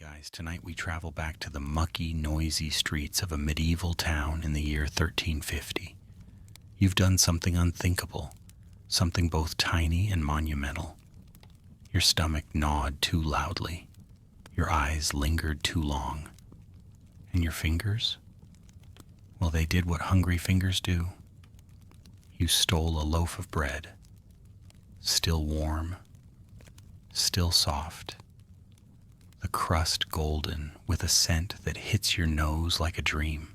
guys, tonight we travel back to the mucky, noisy streets of a medieval town in the year 1350. You've done something unthinkable, something both tiny and monumental. Your stomach gnawed too loudly, your eyes lingered too long, and your fingers? Well, they did what hungry fingers do. You stole a loaf of bread, still warm, still soft, the crust golden with a scent that hits your nose like a dream.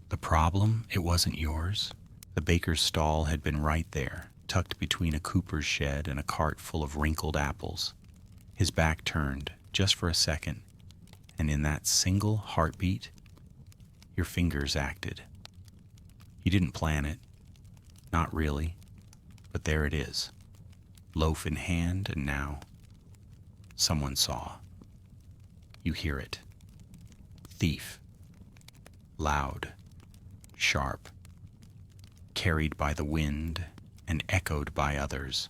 The problem, it wasn't yours. The baker's stall had been right there, tucked between a cooper's shed and a cart full of wrinkled apples. His back turned, just for a second, and in that single heartbeat, your fingers acted. You didn't plan it, not really, but there it is, loaf in hand, and now someone saw. You hear it. Thief. Loud. Sharp. Carried by the wind and echoed by others.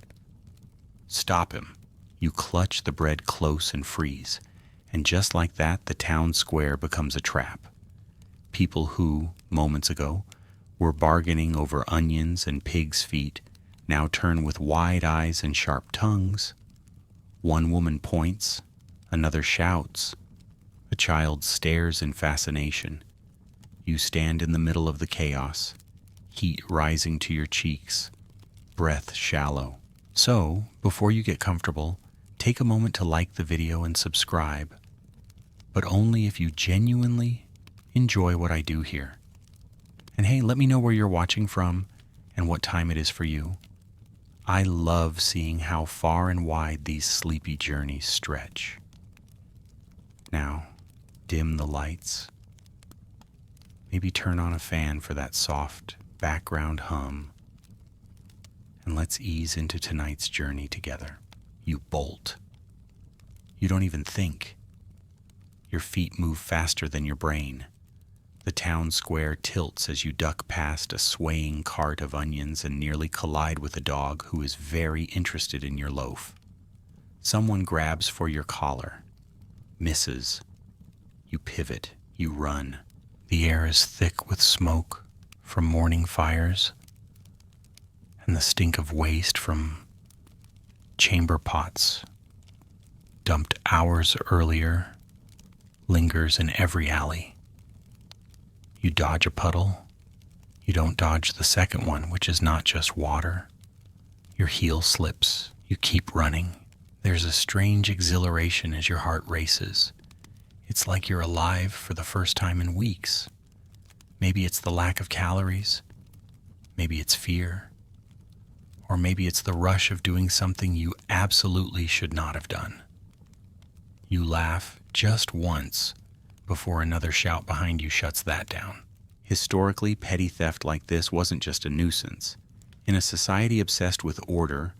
Stop him. You clutch the bread close and freeze, and just like that, the town square becomes a trap. People who, moments ago, were bargaining over onions and pig's feet now turn with wide eyes and sharp tongues. One woman points, another shouts. A child stares in fascination. You stand in the middle of the chaos, heat rising to your cheeks, breath shallow. So, before you get comfortable, take a moment to like the video and subscribe, but only if you genuinely enjoy what I do here. And hey, let me know where you're watching from and what time it is for you. I love seeing how far and wide these sleepy journeys stretch. Now, dim the lights. Maybe turn on a fan for that soft background hum. And let's ease into tonight's journey together. You bolt. You don't even think. Your feet move faster than your brain. The town square tilts as you duck past a swaying cart of onions and nearly collide with a dog who is very interested in your loaf. Someone grabs for your collar. Misses. You pivot, you run. The air is thick with smoke from morning fires, and the stink of waste from chamber pots, dumped hours earlier, lingers in every alley. You dodge a puddle. You don't dodge the second one, which is not just water. Your heel slips. You keep running. There's a strange exhilaration as your heart races. It's like you're alive for the first time in weeks. Maybe it's the lack of calories. Maybe it's fear. Or maybe it's the rush of doing something you absolutely should not have done. You laugh just once before another shout behind you shuts that down. Historically, petty theft like this wasn't just a nuisance. In a society obsessed with order,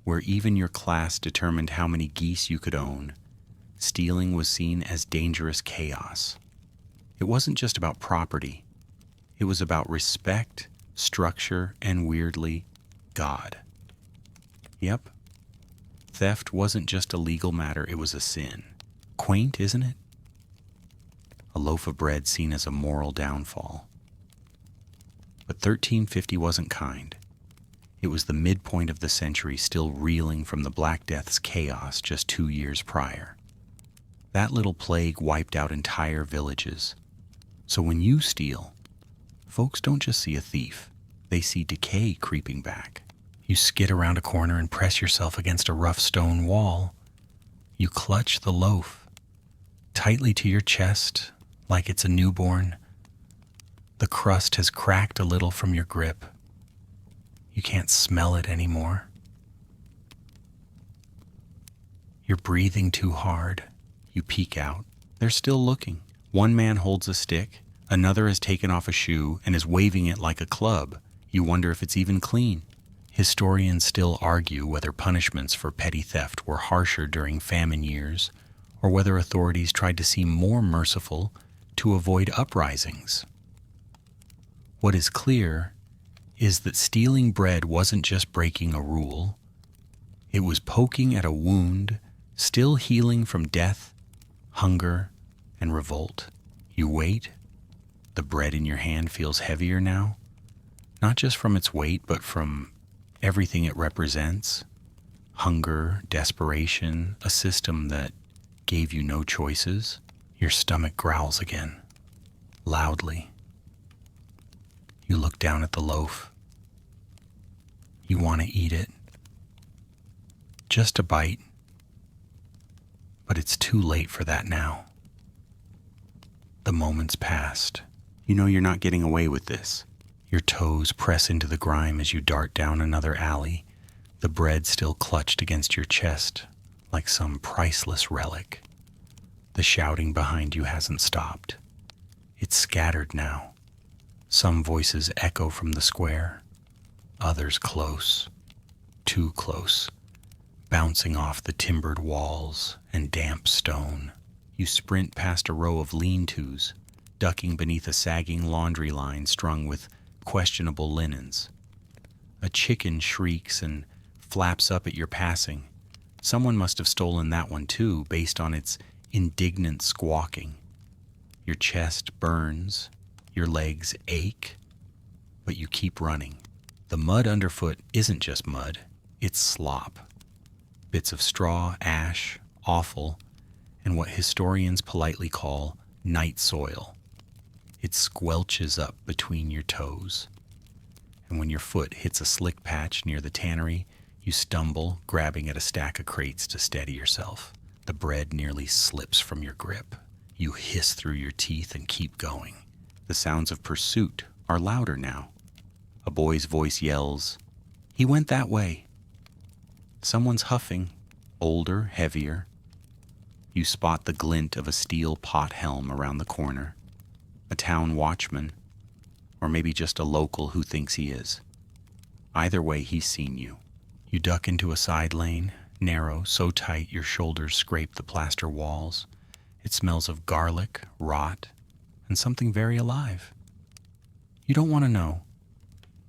where even your class determined how many geese you could own, stealing was seen as dangerous chaos. It wasn't just about property. It was about respect, structure, and weirdly, God. Yep. Theft wasn't just a legal matter, it was a sin. Quaint, isn't it? A loaf of bread seen as a moral downfall. But 1350 wasn't kind. It was the midpoint of the century, still reeling from the Black Death's chaos just 2 years prior. That little plague wiped out entire villages. So when you steal, folks don't just see a thief, they see decay creeping back. You skid around a corner and press yourself against a rough stone wall. You clutch the loaf tightly to your chest like it's a newborn. The crust has cracked a little from your grip. You can't smell it anymore. You're breathing too hard. You peek out. They're still looking. One man holds a stick. Another has taken off a shoe and is waving it like a club. You wonder if it's even clean. Historians still argue whether punishments for petty theft were harsher during famine years, or whether authorities tried to seem more merciful to avoid uprisings. What is clear is that stealing bread wasn't just breaking a rule. It was poking at a wound still healing from death hunger, and revolt. You wait. The bread in your hand feels heavier now, not just from its weight, but from everything it represents. Hunger, desperation, a system that gave you no choices. Your stomach growls again, loudly. You look down at the loaf. You want to eat it. Just a bite. But it's too late for that now. The moment's passed. You know you're not getting away with this. Your toes press into the grime as you dart down another alley, the bread still clutched against your chest like some priceless relic. The shouting behind you hasn't stopped. It's scattered now. Some voices echo from the square, others close, too close, bouncing off the timbered walls and damp stone. You sprint past a row of lean-tos, ducking beneath a sagging laundry line strung with questionable linens. A chicken shrieks and flaps up at your passing. Someone must have stolen that one too, based on its indignant squawking. Your chest burns, your legs ache, but you keep running. The mud underfoot isn't just mud, it's slop. Bits of straw, ash, offal, and what historians politely call night soil. It squelches up between your toes. And when your foot hits a slick patch near the tannery, you stumble, grabbing at a stack of crates to steady yourself. The bread nearly slips from your grip. You hiss through your teeth and keep going. The sounds of pursuit are louder now. A boy's voice yells, "He went that way." Someone's huffing, older, heavier. You spot the glint of a steel pot helm around the corner. A town watchman, or maybe just a local who thinks he is. Either way, he's seen you. You duck into a side lane, narrow, so tight your shoulders scrape the plaster walls. It smells of garlic, rot, and something very alive. You don't want to know.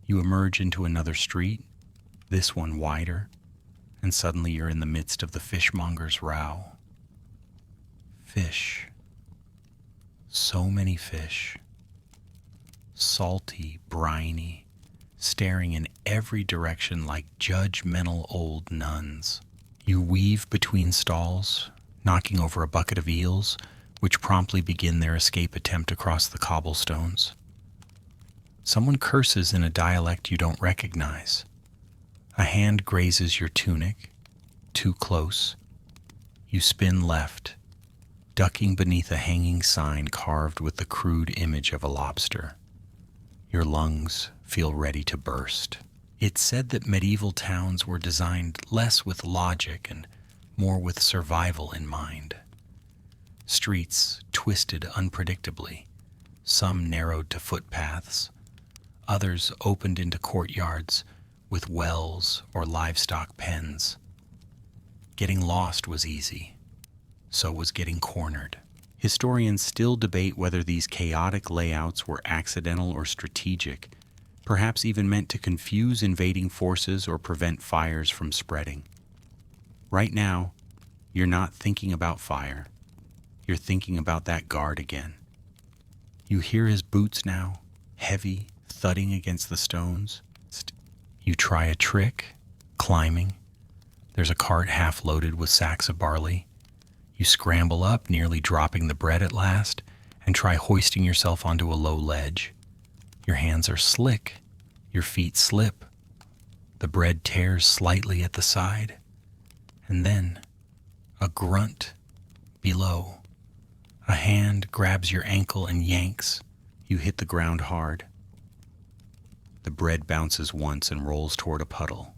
You emerge into another street, this one wider, and suddenly you're in the midst of the fishmonger's row. Fish. So many fish. Salty, briny, staring in every direction like judgmental old nuns. You weave between stalls, knocking over a bucket of eels, which promptly begin their escape attempt across the cobblestones. Someone curses in a dialect you don't recognize. A hand grazes your tunic, too close. You spin left, ducking beneath a hanging sign carved with the crude image of a lobster. Your lungs feel ready to burst. It's said that medieval towns were designed less with logic and more with survival in mind. Streets twisted unpredictably, some narrowed to footpaths, others opened into courtyards with wells or livestock pens. Getting lost was easy, so was getting cornered. Historians still debate whether these chaotic layouts were accidental or strategic, perhaps even meant to confuse invading forces or prevent fires from spreading. Right now, you're not thinking about fire. You're thinking about that guard again. You hear his boots now, heavy, thudding against the stones. You try a trick, climbing. There's a cart half loaded with sacks of barley. You scramble up, nearly dropping the bread at last, and try hoisting yourself onto a low ledge. Your hands are slick. Your feet slip. The bread tears slightly at the side. And then, a grunt below. A hand grabs your ankle and yanks. You hit the ground hard. The bread bounces once and rolls toward a puddle.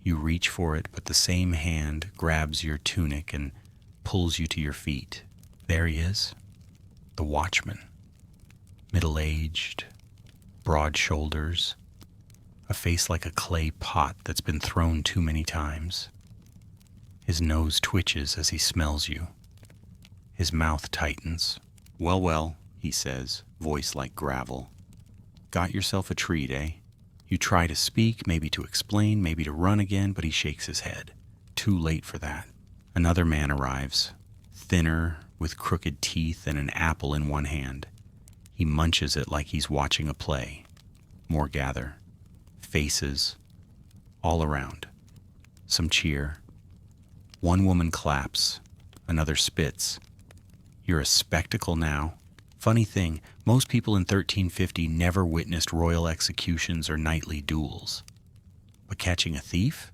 You reach for it, but the same hand grabs your tunic and pulls you to your feet. There he is, the watchman. Middle-aged, broad shoulders, a face like a clay pot that's been thrown too many times. His nose twitches as he smells you. His mouth tightens. "Well, well," he says, voice like gravel. "Got yourself a treat, eh?" You try to speak, maybe to explain, maybe to run again, but he shakes his head. Too late for that. Another man arrives, thinner, with crooked teeth and an apple in one hand. He munches it like he's watching a play. More gather. Faces. All around. Some cheer. One woman claps. Another spits. You're a spectacle now. Funny thing, most people in 1350 never witnessed royal executions or knightly duels. But catching a thief?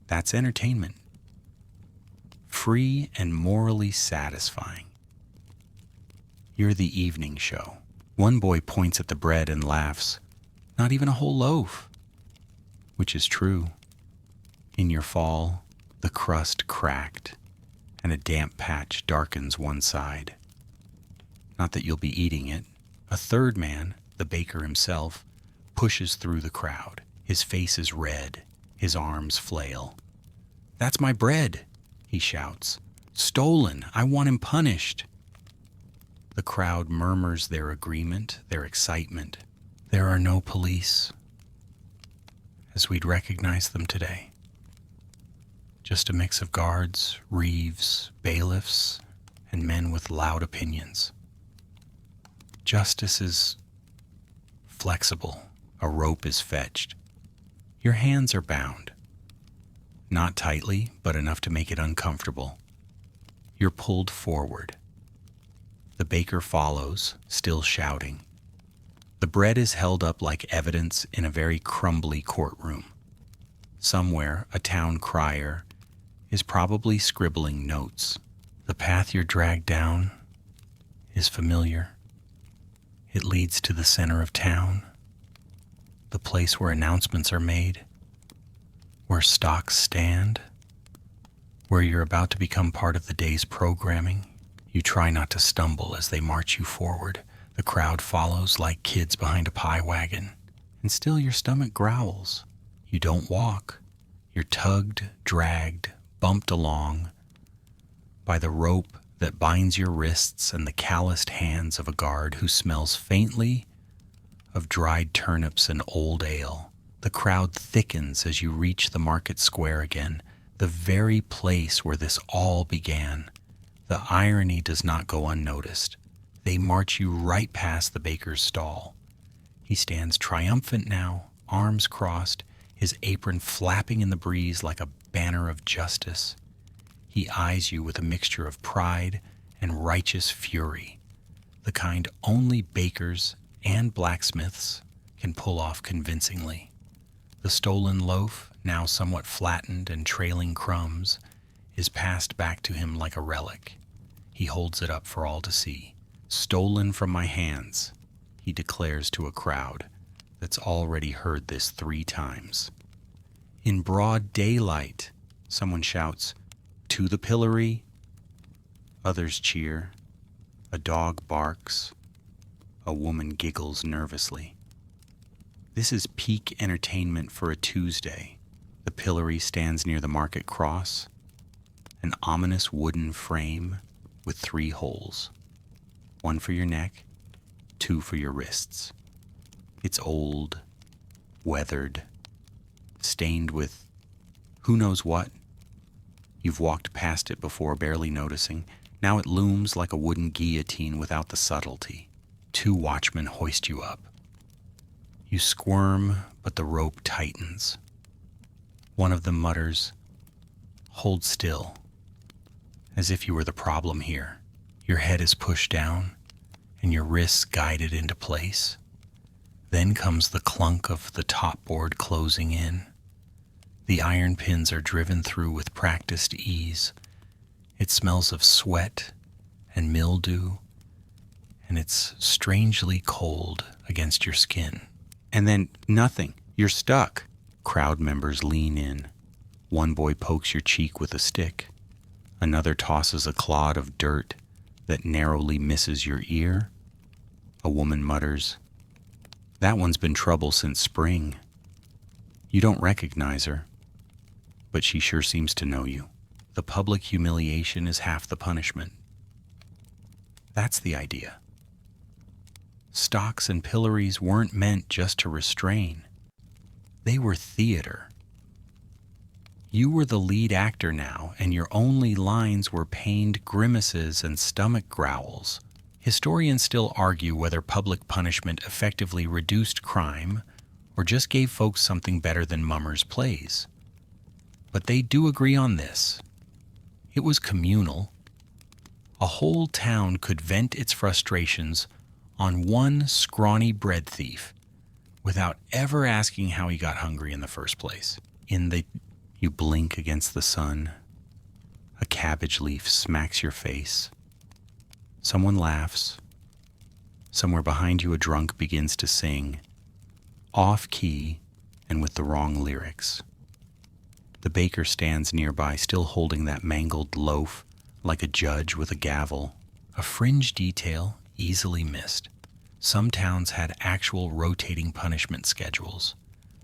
That's entertainment. Free and morally satisfying. You're the evening show. One boy points at the bread and laughs. Not even a whole loaf. Which is true. In your fall, the crust cracked, and a damp patch darkens one side. Not that you'll be eating it. A third man, the baker himself, pushes through the crowd. His face is red. His arms flail. "That's my bread," he shouts. "Stolen! I want him punished." The crowd murmurs their agreement, their excitement. There are no police, as we'd recognize them today. Just a mix of guards, reeves, bailiffs, and men with loud opinions. Justice is flexible. A rope is fetched. Your hands are bound. Not tightly, but enough to make it uncomfortable. You're pulled forward. The baker follows, still shouting. The bread is held up like evidence in a very crumbly courtroom. Somewhere, a town crier is probably scribbling notes. The path you're dragged down is familiar. It leads to the center of town, the place where announcements are made, where stocks stand, where you're about to become part of the day's programming. You try not to stumble as they march you forward. The crowd follows like kids behind a pie wagon, and still your stomach growls. You don't walk. You're tugged, dragged, bumped along by the rope that binds your wrists and the calloused hands of a guard who smells faintly of dried turnips and old ale. The crowd thickens as you reach the market square again, the very place where this all began. The irony does not go unnoticed. They march you right past the baker's stall. He stands triumphant now, arms crossed, his apron flapping in the breeze like a banner of justice. He eyes you with a mixture of pride and righteous fury, the kind only bakers and blacksmiths can pull off convincingly. The stolen loaf, now somewhat flattened and trailing crumbs, is passed back to him like a relic. He holds it up for all to see. "Stolen from my hands," he declares to a crowd that's already heard this 3 times. In broad daylight, someone shouts, "To the pillory!" Others cheer. A dog barks. A woman giggles nervously. This is peak entertainment for a Tuesday. The pillory stands near the market cross, an ominous wooden frame with 3 holes. 1 for your neck, 2 for your wrists. It's old, weathered, stained with who knows what. You've walked past it before, barely noticing. Now it looms like a wooden guillotine without the subtlety. 2 watchmen hoist you up. You squirm, but the rope tightens. One of them mutters, "Hold still," as if you were the problem here. Your head is pushed down, and your wrists guided into place. Then comes the clunk of the top board closing in. The iron pins are driven through with practiced ease. It smells of sweat and mildew, and it's strangely cold against your skin. And then nothing. You're stuck. Crowd members lean in. One boy pokes your cheek with a stick. Another tosses a clod of dirt that narrowly misses your ear. A woman mutters, "That one's been trouble since spring." You don't recognize her, but she sure seems to know you. The public humiliation is half the punishment. That's the idea. Stocks and pillories weren't meant just to restrain. They were theater. You were the lead actor now, and your only lines were pained grimaces and stomach growls. Historians still argue whether public punishment effectively reduced crime or just gave folks something better than mummers' plays. But they do agree on this. It was communal. A whole town could vent its frustrations on one scrawny bread thief without ever asking how he got hungry in the first place. You blink against the sun. A cabbage leaf smacks your face. Someone laughs. Somewhere behind you, a drunk begins to sing, off-key and with the wrong lyrics. The baker stands nearby, still holding that mangled loaf like a judge with a gavel, a fringe detail easily missed. Some towns had actual rotating punishment schedules.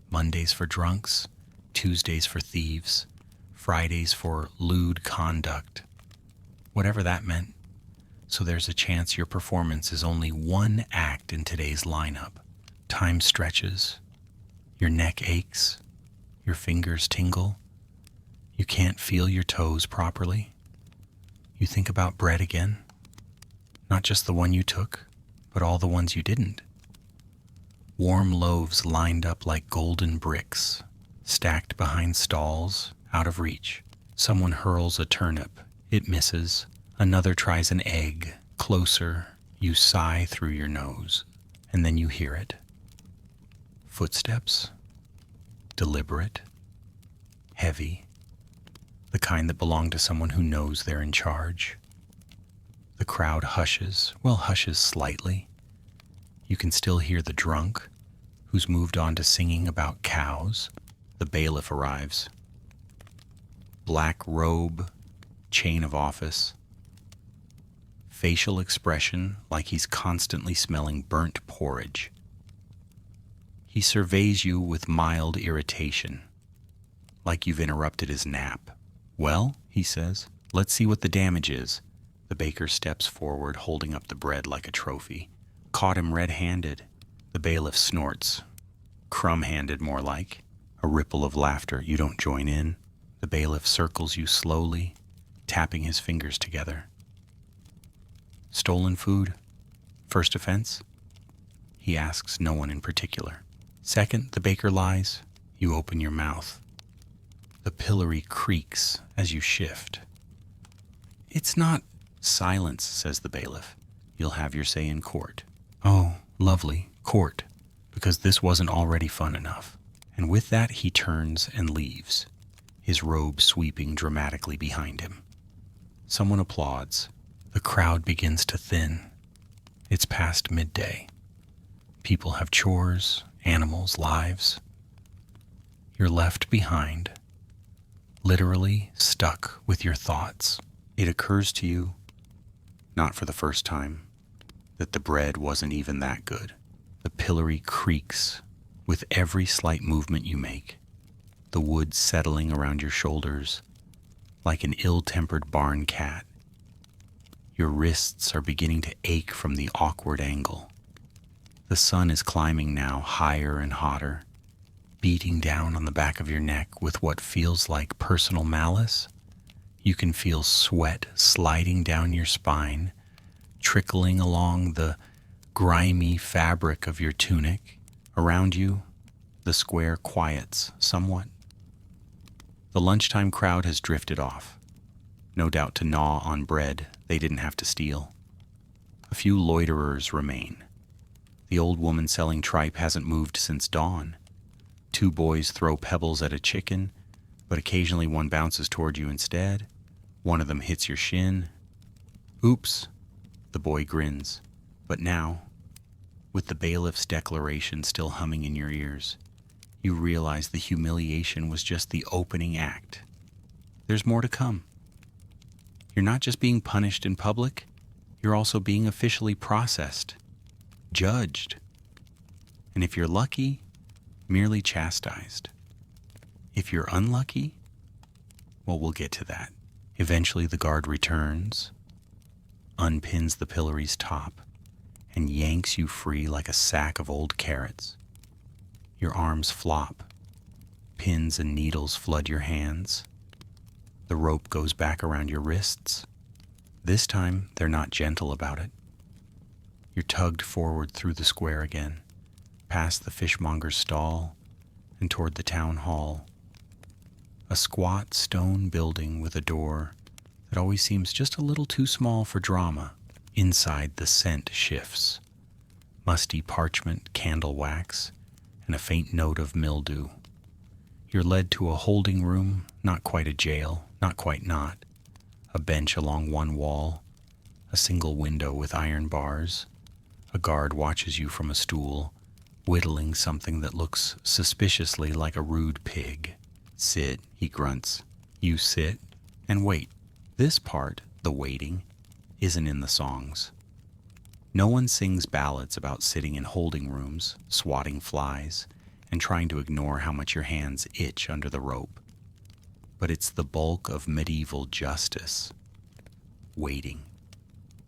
Mondays for drunks, Tuesdays for thieves, Fridays for lewd conduct. Whatever that meant. So there's a chance your performance is only one act in today's lineup. Time stretches. Your neck aches. Your fingers tingle. You can't feel your toes properly. You think about bread again. Not just the one you took, but all the ones you didn't. Warm loaves lined up like golden bricks, stacked behind stalls, out of reach. Someone hurls a turnip. It misses. Another tries an egg. Closer. You sigh through your nose. And then you hear it. Footsteps. Deliberate. Heavy. The kind that belong to someone who knows they're in charge. The crowd hushes. Well, hushes slightly. You can still hear the drunk, who's moved on to singing about cows. The bailiff arrives. Black robe, chain of office. Facial expression like he's constantly smelling burnt porridge. He surveys you with mild irritation, like you've interrupted his nap. Well, he says, let's see what the damage is. The baker steps forward, holding up the bread like a trophy. Caught him red-handed. The bailiff snorts. Crumb-handed, more like. A ripple of laughter. You don't join in. The bailiff circles you slowly, tapping his fingers together. Stolen food? First offense? He asks no one in particular. Second, the baker lies. You open your mouth. The pillory creaks as you shift. It's not silence, says the bailiff. You'll have your say in court. Oh, lovely, court, because this wasn't already fun enough. And with that, he turns and leaves, his robe sweeping dramatically behind him. Someone applauds. The crowd begins to thin. It's past midday. People have chores, animals, lives. You're left behind, literally stuck with your thoughts. It occurs to you, not for the first time, that the bread wasn't even that good. The pillory creaks with every slight movement you make, the wood settling around your shoulders like an ill-tempered barn cat. Your wrists are beginning to ache from the awkward angle. The sun is climbing now higher and hotter, beating down on the back of your neck with what feels like personal malice. You can feel sweat sliding down your spine, trickling along the grimy fabric of your tunic. Around you, the square quiets somewhat. The lunchtime crowd has drifted off, no doubt to gnaw on bread they didn't have to steal. A few loiterers remain. The old woman selling tripe hasn't moved since dawn. Two boys throw pebbles at a chicken, but occasionally one bounces toward you instead. One of them hits your shin. Oops, the boy grins. But now, with the bailiff's declaration still humming in your ears, you realize the humiliation was just the opening act. There's more to come. You're not just being punished in public, you're also being officially processed, judged, and if you're lucky, merely chastised. If you're unlucky, well, we'll get to that. Eventually the guard returns, unpins the pillory's top, and yanks you free like a sack of old carrots. Your arms flop. Pins and needles flood your hands. The rope goes back around your wrists. This time, they're not gentle about it. You're tugged forward through the square again, past the fishmonger's stall, and toward the town hall. A squat stone building with a door that always seems just a little too small for drama. Inside, the scent shifts. Musty parchment, candle wax, and a faint note of mildew. You're led to a holding room, not quite a jail, not quite not. A bench along one wall, a single window with iron bars. A guard watches you from a stool, whittling something that looks suspiciously like a rude pig. Sit, he grunts. You sit and wait. This part, the waiting, isn't in the songs. No one sings ballads about sitting in holding rooms, swatting flies, and trying to ignore how much your hands itch under the rope. But it's the bulk of medieval justice. Waiting,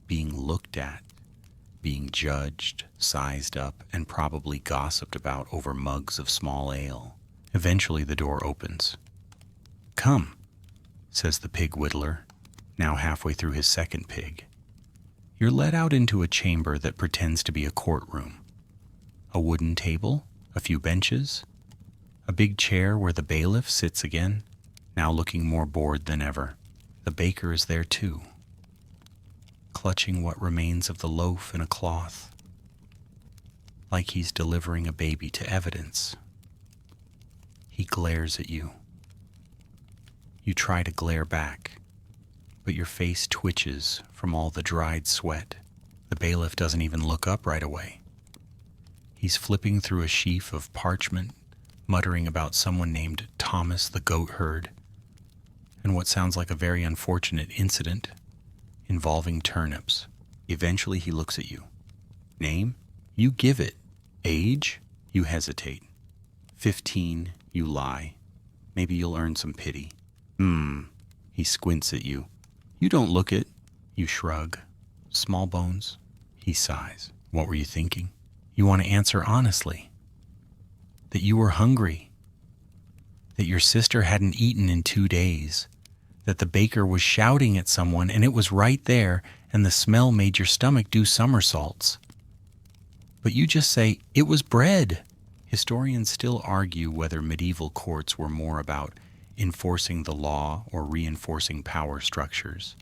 being looked at, being judged, sized up, and probably gossiped about over mugs of small ale. Eventually the door opens. "Come," says the pig whittler, now halfway through his second pig. You're led out into a chamber that pretends to be a courtroom. A wooden table, a few benches, a big chair where the bailiff sits again, now looking more bored than ever. The baker is there too, clutching what remains of the loaf in a cloth, like he's delivering a baby to evidence. He glares at you. You try to glare back, but your face twitches from all the dried sweat. The bailiff doesn't even look up right away. He's flipping through a sheaf of parchment, muttering about someone named Thomas the goat herd, and what sounds like a very unfortunate incident involving turnips. Eventually he looks at you. Name? You give it. Age? You hesitate. 15, you lie. Maybe you'll earn some pity. He squints at you. You don't look it. You shrug. Small bones. He sighs. What were you thinking? You want to answer honestly. That you were hungry. That your sister hadn't eaten in 2 days. That the baker was shouting at someone and it was right there and the smell made your stomach do somersaults. But you just say, it was bread. Historians still argue whether medieval courts were more about enforcing the law or reinforcing power structures.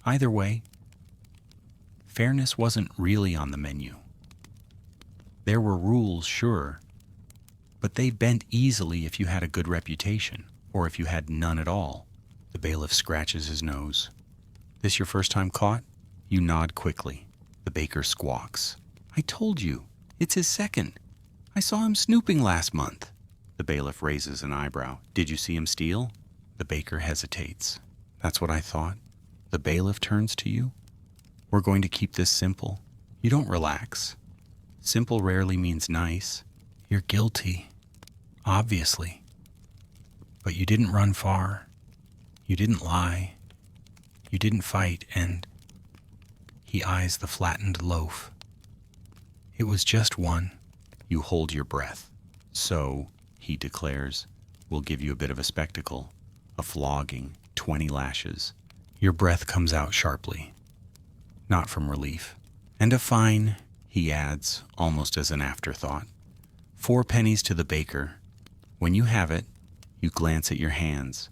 Either way, fairness wasn't really on the menu. There were rules, sure, but they bent easily if you had a good reputation, or if you had none at all. The bailiff scratches his nose. This your first time caught? You nod quickly. The baker squawks. I told you, it's his second. I saw him snooping last month. The bailiff raises an eyebrow. Did you see him steal? The baker hesitates. That's what I thought. The bailiff turns to you. We're going to keep this simple. You don't relax. Simple rarely means nice. You're guilty. Obviously. But you didn't run far. You didn't lie. You didn't fight, and he eyes the flattened loaf. It was just one. You hold your breath. So, he declares, we'll give you a bit of a spectacle. A flogging, 20 lashes. Your breath comes out sharply. Not from relief. And a fine, he adds, almost as an afterthought. 4 pennies to the baker. When you have it, you glance at your hands.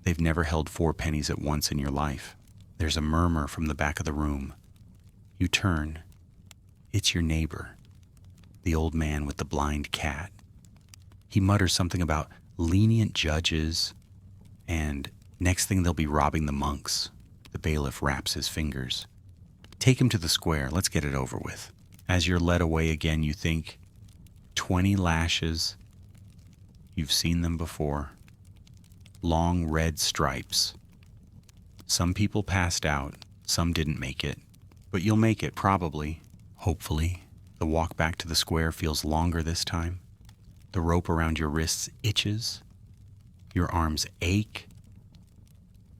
They've never held 4 pennies at once in your life. There's a murmur from the back of the room. You turn. It's your neighbor, the old man with the blind cat. He mutters something about lenient judges, and next thing they'll be robbing the monks. The bailiff raps his fingers. Take him to the square. Let's get it over with. As you're led away again, you think, 20 lashes. You've seen them before. Long red stripes. Some people passed out. Some didn't make it. But you'll make it, probably. Hopefully. The walk back to the square feels longer this time. The rope around your wrists itches. Your arms ache.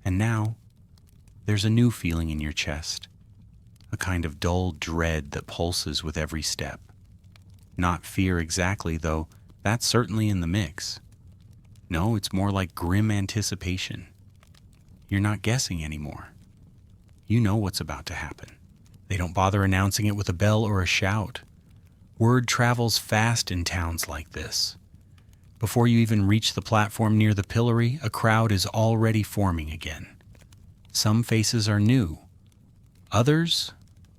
And now, there's a new feeling in your chest. A kind of dull dread that pulses with every step. Not fear exactly, though That's certainly in the mix. No, it's more like grim anticipation. You're not guessing anymore. You know what's about to happen. They don't bother announcing it with a bell or a shout. Word travels fast in towns like this. Before you even reach the platform near the Pillory, a crowd is already forming again. Some faces are new. Others,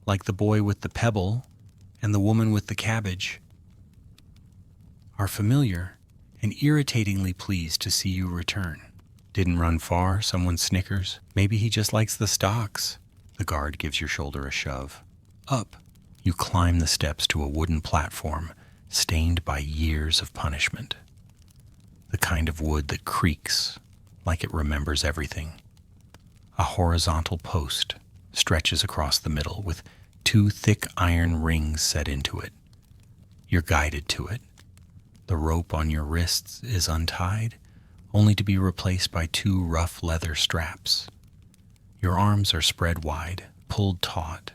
like the boy with the pebble and the woman with the cabbage, are familiar and irritatingly pleased to see you return. Didn't run far, someone snickers. Maybe he just likes the stocks. The guard gives your shoulder a shove. Up. You climb the steps to a wooden platform stained by years of punishment. The kind of wood that creaks like it remembers everything. A horizontal post stretches across the middle with 2 thick iron rings set into it. You're guided to it. The rope on your wrists is untied, only to be replaced by 2 rough leather straps. Your arms are spread wide, pulled taut.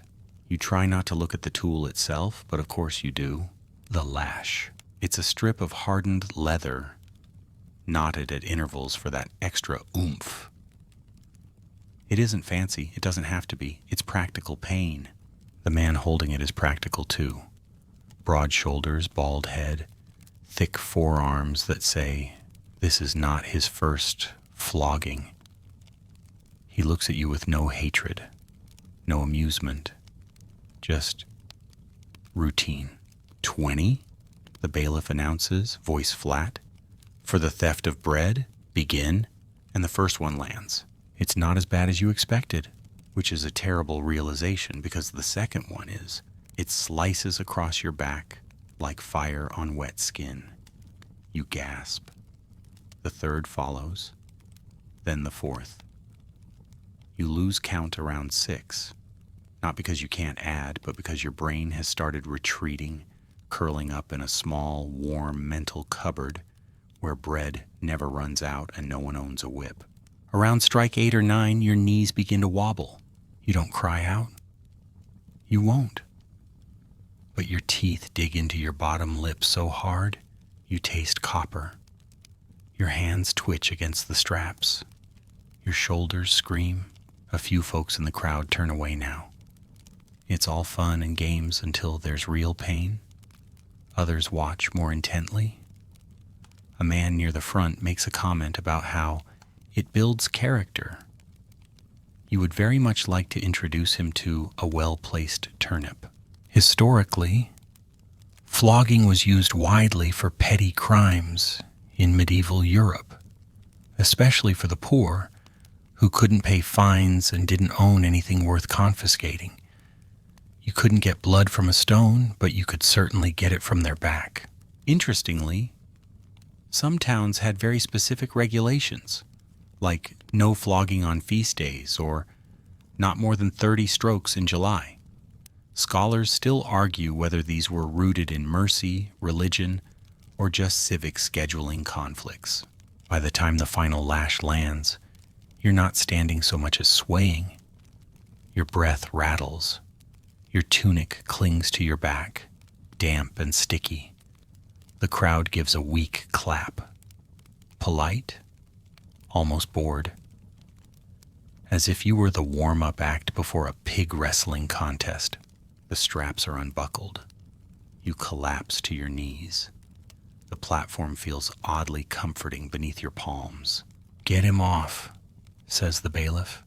You try not to look at the tool itself, but of course you do. The lash. It's a strip of hardened leather, knotted at intervals for that extra oomph. It isn't fancy. It doesn't have to be. It's practical pain. The man holding it is practical too. Broad shoulders, bald head, thick forearms that say this is not his first flogging. He looks at you with no hatred, no amusement, just routine. 20, the bailiff announces, voice flat. For the theft of bread, begin, and the first one lands. It's not as bad as you expected, which is a terrible realization because the second one is. It slices across your back like fire on wet skin. You gasp. The third follows, then the fourth. You lose count around 6, not because you can't add, but because your brain has started retreating, curling up in a small, warm mental cupboard where bread never runs out and no one owns a whip. Around strike 8 or 9, your knees begin to wobble. You don't cry out. You won't. But your teeth dig into your bottom lip so hard, you taste copper. Your hands twitch against the straps. Your shoulders scream. A few folks in the crowd turn away now. It's all fun and games until there's real pain. Others watch more intently. A man near the front makes a comment about how it builds character. You would very much like to introduce him to a well-placed turnip. Historically, flogging was used widely for petty crimes in medieval Europe, especially for the poor who couldn't pay fines and didn't own anything worth confiscating. You couldn't get blood from a stone, but you could certainly get it from their back. Interestingly, some towns had very specific regulations, like no flogging on feast days or not more than 30 strokes in July. Scholars still argue whether these were rooted in mercy, religion, or just civic scheduling conflicts. By the time the final lash lands, you're not standing so much as swaying. Your breath rattles. Your tunic clings to your back, damp and sticky. The crowd gives a weak clap. Polite, almost bored. As if you were the warm-up act before a pig wrestling contest. The straps are unbuckled. You collapse to your knees. The platform feels oddly comforting beneath your palms. "Get him off," says the bailiff.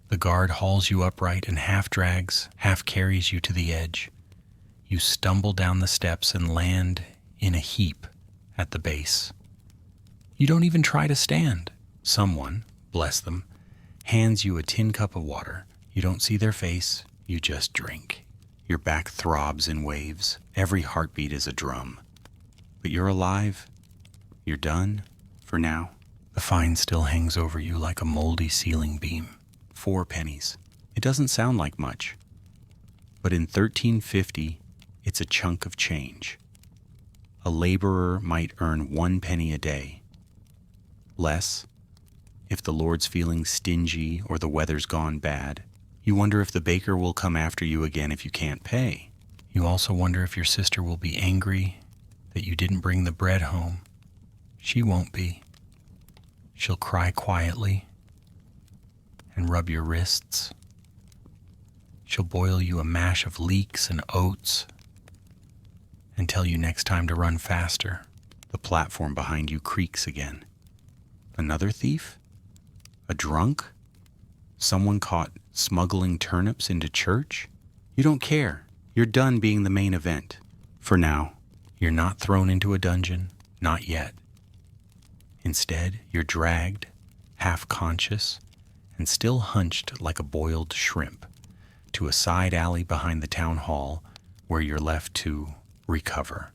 The guard hauls you upright and half drags, half carries you to the edge. You stumble down the steps and land in a heap at the base. You don't even try to stand. Someone, bless them, hands you a tin cup of water. You don't see their face, you just drink. Your back throbs in waves. Every heartbeat is a drum. But you're alive. You're done, for now. The fine still hangs over you like a moldy ceiling beam. 4 pennies. It doesn't sound like much. But in 1350, it's a chunk of change. A laborer might earn 1 penny a day. Less, if the Lord's feeling stingy or the weather's gone bad. You wonder if the baker will come after you again if you can't pay. You also wonder if your sister will be angry that you didn't bring the bread home. She won't be. She'll cry quietly and rub your wrists. She'll boil you a mash of leeks and oats and tell you next time to run faster. The platform behind you creaks again. Another thief? A drunk? Someone caught smuggling turnips into church? You don't care. You're done being the main event. For now, you're not thrown into a dungeon. Not yet. Instead, you're dragged, half-conscious, and still hunched like a boiled shrimp, to a side alley behind the town hall where you're left to recover.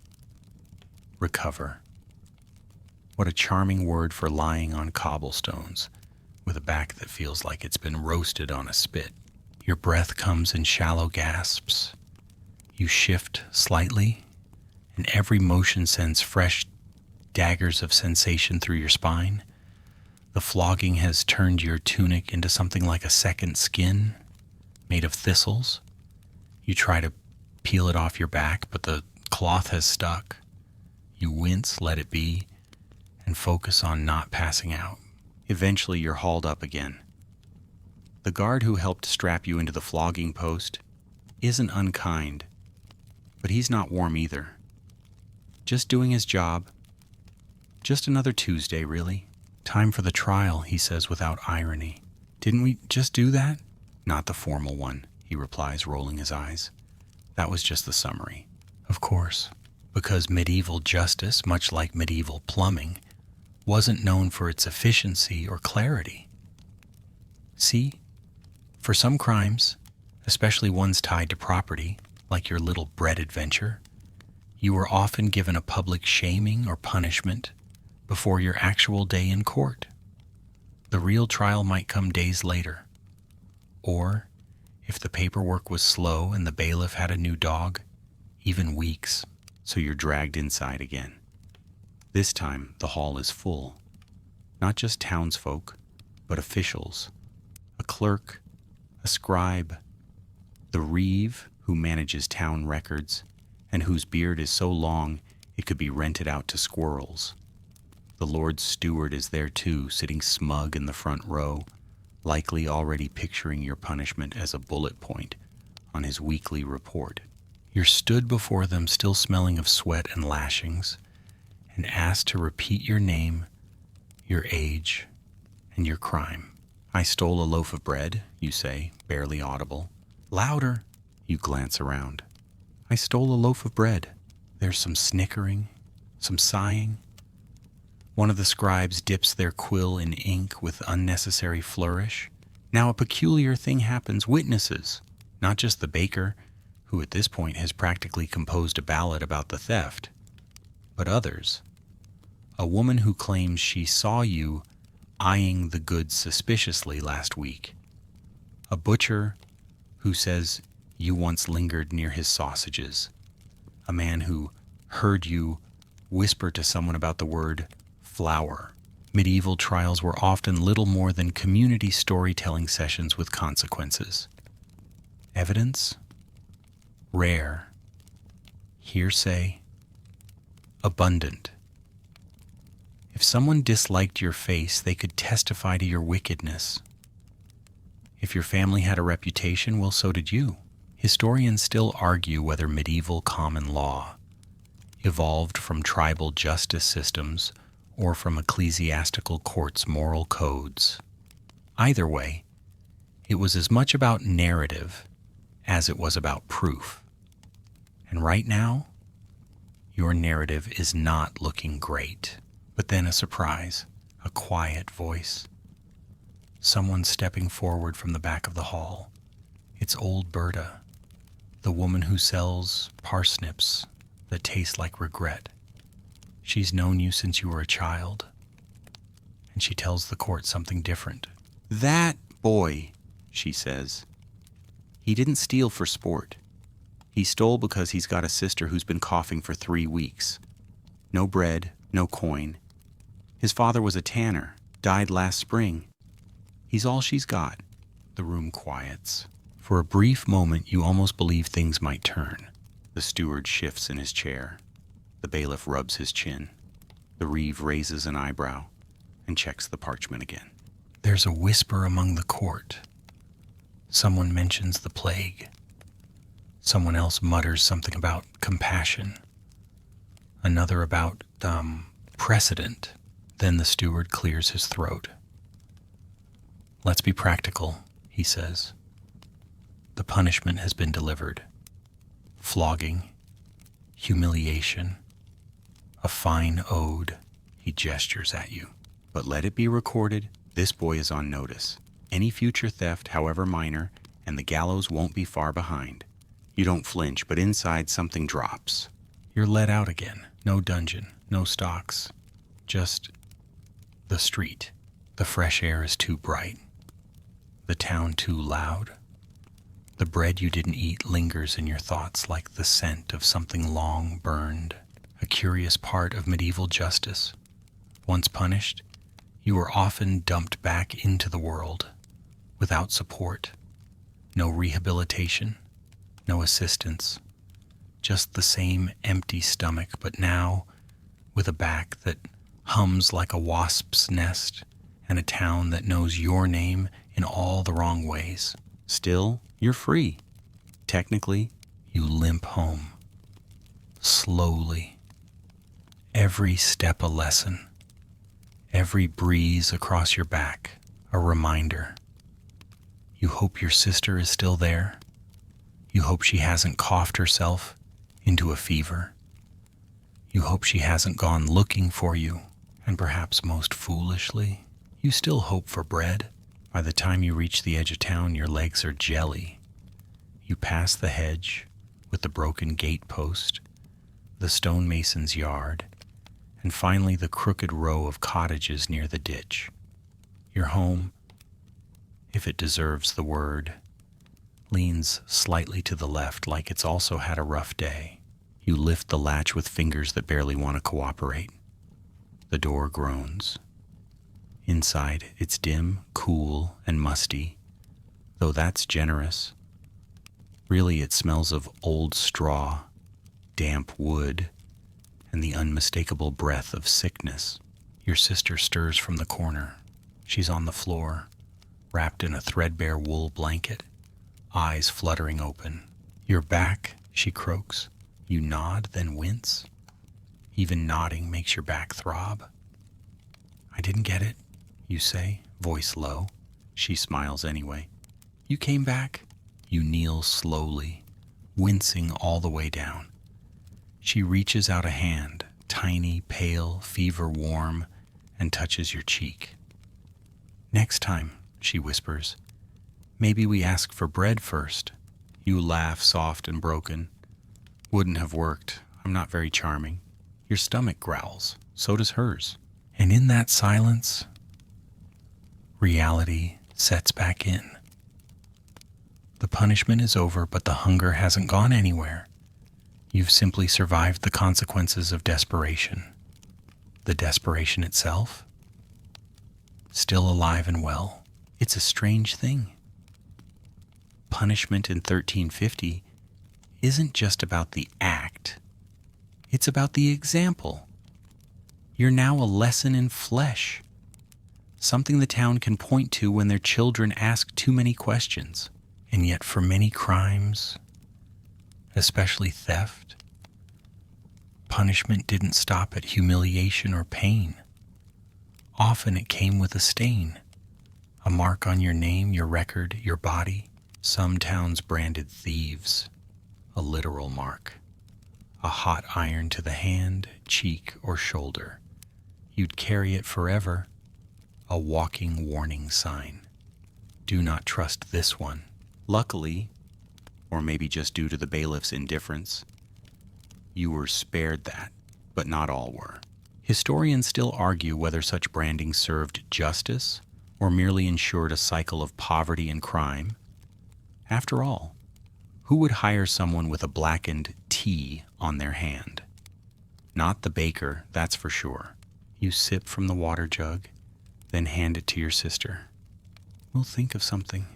Recover. What a charming word for lying on cobblestones, with a back that feels like it's been roasted on a spit. Your breath comes in shallow gasps. You shift slightly, and every motion sends fresh daggers of sensation through your spine. The flogging has turned your tunic into something like a second skin, made of thistles. You try to peel it off your back, but the cloth has stuck. You wince, let it be, and focus on not passing out. Eventually, you're hauled up again. The guard who helped strap you into the flogging post isn't unkind, but he's not warm either. Just doing his job. Just another Tuesday, really. Time for the trial, he says without irony. Didn't we just do that? Not the formal one, he replies, rolling his eyes. That was just the summary. Of course, because medieval justice, much like medieval plumbing, wasn't known for its efficiency or clarity. See, for some crimes, especially ones tied to property, like your little bread adventure, you were often given a public shaming or punishment before your actual day in court. The real trial might come days later. Or, if the paperwork was slow and the bailiff had a new dog, even weeks, so you're dragged inside again. This time, the hall is full. Not just townsfolk, but officials. A clerk, a scribe, the reeve who manages town records and whose beard is so long it could be rented out to squirrels. The Lord's steward is there too, sitting smug in the front row, likely already picturing your punishment as a bullet point on his weekly report. You're stood before them still smelling of sweat and lashings, and asked to repeat your name, your age, and your crime. I stole a loaf of bread, you say, barely audible. Louder, you glance around. I stole a loaf of bread. There's some snickering, some sighing. One of the scribes dips their quill in ink with unnecessary flourish. Now a peculiar thing happens. Witnesses, not just the baker, who at this point has practically composed a ballad about the theft, but others. A woman who claims she saw you eyeing the goods suspiciously last week. A butcher who says you once lingered near his sausages. A man who heard you whisper to someone about the word flour. Medieval trials were often little more than community storytelling sessions with consequences. Evidence? Rare. Hearsay? Abundant. If someone disliked your face, they could testify to your wickedness. If your family had a reputation, well, so did you. Historians still argue whether medieval common law evolved from tribal justice systems or from ecclesiastical courts' moral codes. Either way, it was as much about narrative as it was about proof. And right now, your narrative is not looking great. But then a surprise, a quiet voice. Someone stepping forward from the back of the hall. It's old Berta, the woman who sells parsnips that taste like regret. She's known you since you were a child, and she tells the court something different. That boy, she says, he didn't steal for sport. He stole because he's got a sister who's been coughing for 3 weeks. No bread, no coin. His father was a tanner, died last spring. He's all she's got. The room quiets. For a brief moment, you almost believe things might turn. The steward shifts in his chair. The bailiff rubs his chin. The reeve raises an eyebrow and checks the parchment again. There's a whisper among the court. Someone mentions the plague. Someone else mutters something about compassion. Another about, precedent. Then the steward clears his throat. Let's be practical, he says. The punishment has been delivered. Flogging, humiliation, a fine ode. He gestures at you. But let it be recorded, this boy is on notice. Any future theft, however minor, and the gallows won't be far behind. You don't flinch, but inside something drops. You're let out again. No dungeon, no stocks. Just the street. The fresh air is too bright. The town too loud. The bread you didn't eat lingers in your thoughts like the scent of something long burned, a curious part of medieval justice. Once punished, you were often dumped back into the world, without support, no rehabilitation, no assistance, just the same empty stomach, but now with a back that hums like a wasp's nest and a town that knows your name in all the wrong ways. Still, you're free. Technically, you limp home. Slowly. Every step a lesson. Every breeze across your back a reminder. You hope your sister is still there. You hope she hasn't coughed herself into a fever. You hope she hasn't gone looking for you, and perhaps most foolishly, you still hope for bread. By the time you reach the edge of town, your legs are jelly. You pass the hedge with the broken gate post, the stonemason's yard, and finally the crooked row of cottages near the ditch. Your home, if it deserves the word, leans slightly to the left like it's also had a rough day. You lift the latch with fingers that barely want to cooperate. The door groans. Inside, it's dim, cool, and musty, though that's generous. Really, it smells of old straw, damp wood, and the unmistakable breath of sickness. Your sister stirs from the corner. She's on the floor, wrapped in a threadbare wool blanket, eyes fluttering open. "You're back," she croaks. You nod, then wince. Even nodding makes your back throb. "I didn't get it," you say, voice low. She smiles anyway. "You came back?" You kneel slowly, wincing all the way down. She reaches out a hand, tiny, pale, fever-warm, and touches your cheek. "Next time," she whispers, "maybe we ask for bread first." You laugh, soft and broken. "Wouldn't have worked. I'm not very charming." Your stomach growls. So does hers. And in that silence, reality sets back in. The punishment is over, but the hunger hasn't gone anywhere. You've simply survived the consequences of desperation. The desperation itself, still alive and well. It's a strange thing. Punishment in 1350 isn't just about the act. It's about the example. You're now a lesson in flesh, something the town can point to when their children ask too many questions. And yet for many crimes, especially theft, punishment didn't stop at humiliation or pain. Often it came with a stain, a mark on your name, your record, your body. Some towns branded thieves, a literal mark, a hot iron to the hand, cheek, or shoulder. You'd carry it forever, a walking warning sign. Do not trust this one. Luckily, or maybe just due to the bailiff's indifference, you were spared that, but not all were. Historians still argue whether such branding served justice or merely ensured a cycle of poverty and crime. After all, who would hire someone with a blackened T on their hand? Not the baker, that's for sure. You sip from the water jug, then hand it to your sister. "We'll think of something,"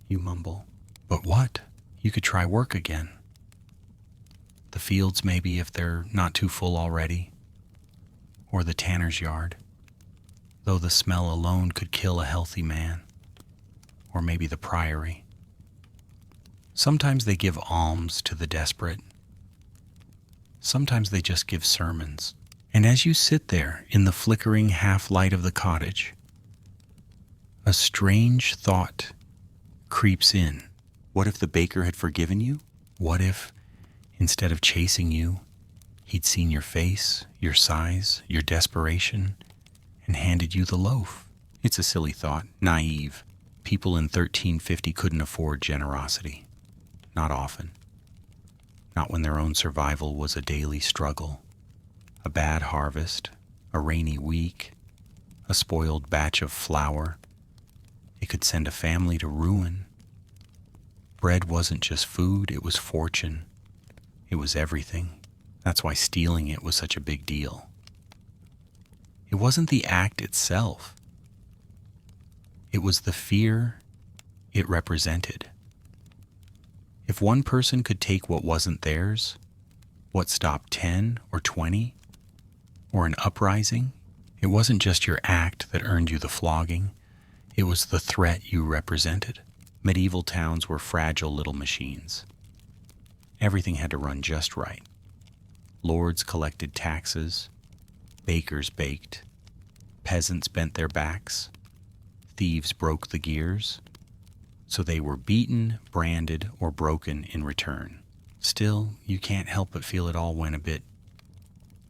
you mumble. "But what? You could try work again." The fields, maybe, if they're not too full already. Or the tanner's yard, though the smell alone could kill a healthy man. Or maybe the priory. Sometimes they give alms to the desperate. Sometimes they just give sermons. And as you sit there in the flickering half-light of the cottage, a strange thought creeps in. What if the baker had forgiven you? What if, instead of chasing you, he'd seen your face, your size, your desperation, and handed you the loaf? It's a silly thought, naive. People in 1350 couldn't afford generosity. Not often. Not when their own survival was a daily struggle. A bad harvest, a rainy week, a spoiled batch of flour. It could send a family to ruin. Bread wasn't just food, it was fortune. It was everything. That's why stealing it was such a big deal. It wasn't the act itself. It was the fear it represented. If one person could take what wasn't theirs, what stopped 10 or 20, or an uprising, it wasn't just your act that earned you the flogging, it was the threat you represented. Medieval towns were fragile little machines. Everything had to run just right. Lords collected taxes, bakers baked, peasants bent their backs, thieves broke the gears, so they were beaten, branded, or broken in return. Still, you can't help but feel it all went a bit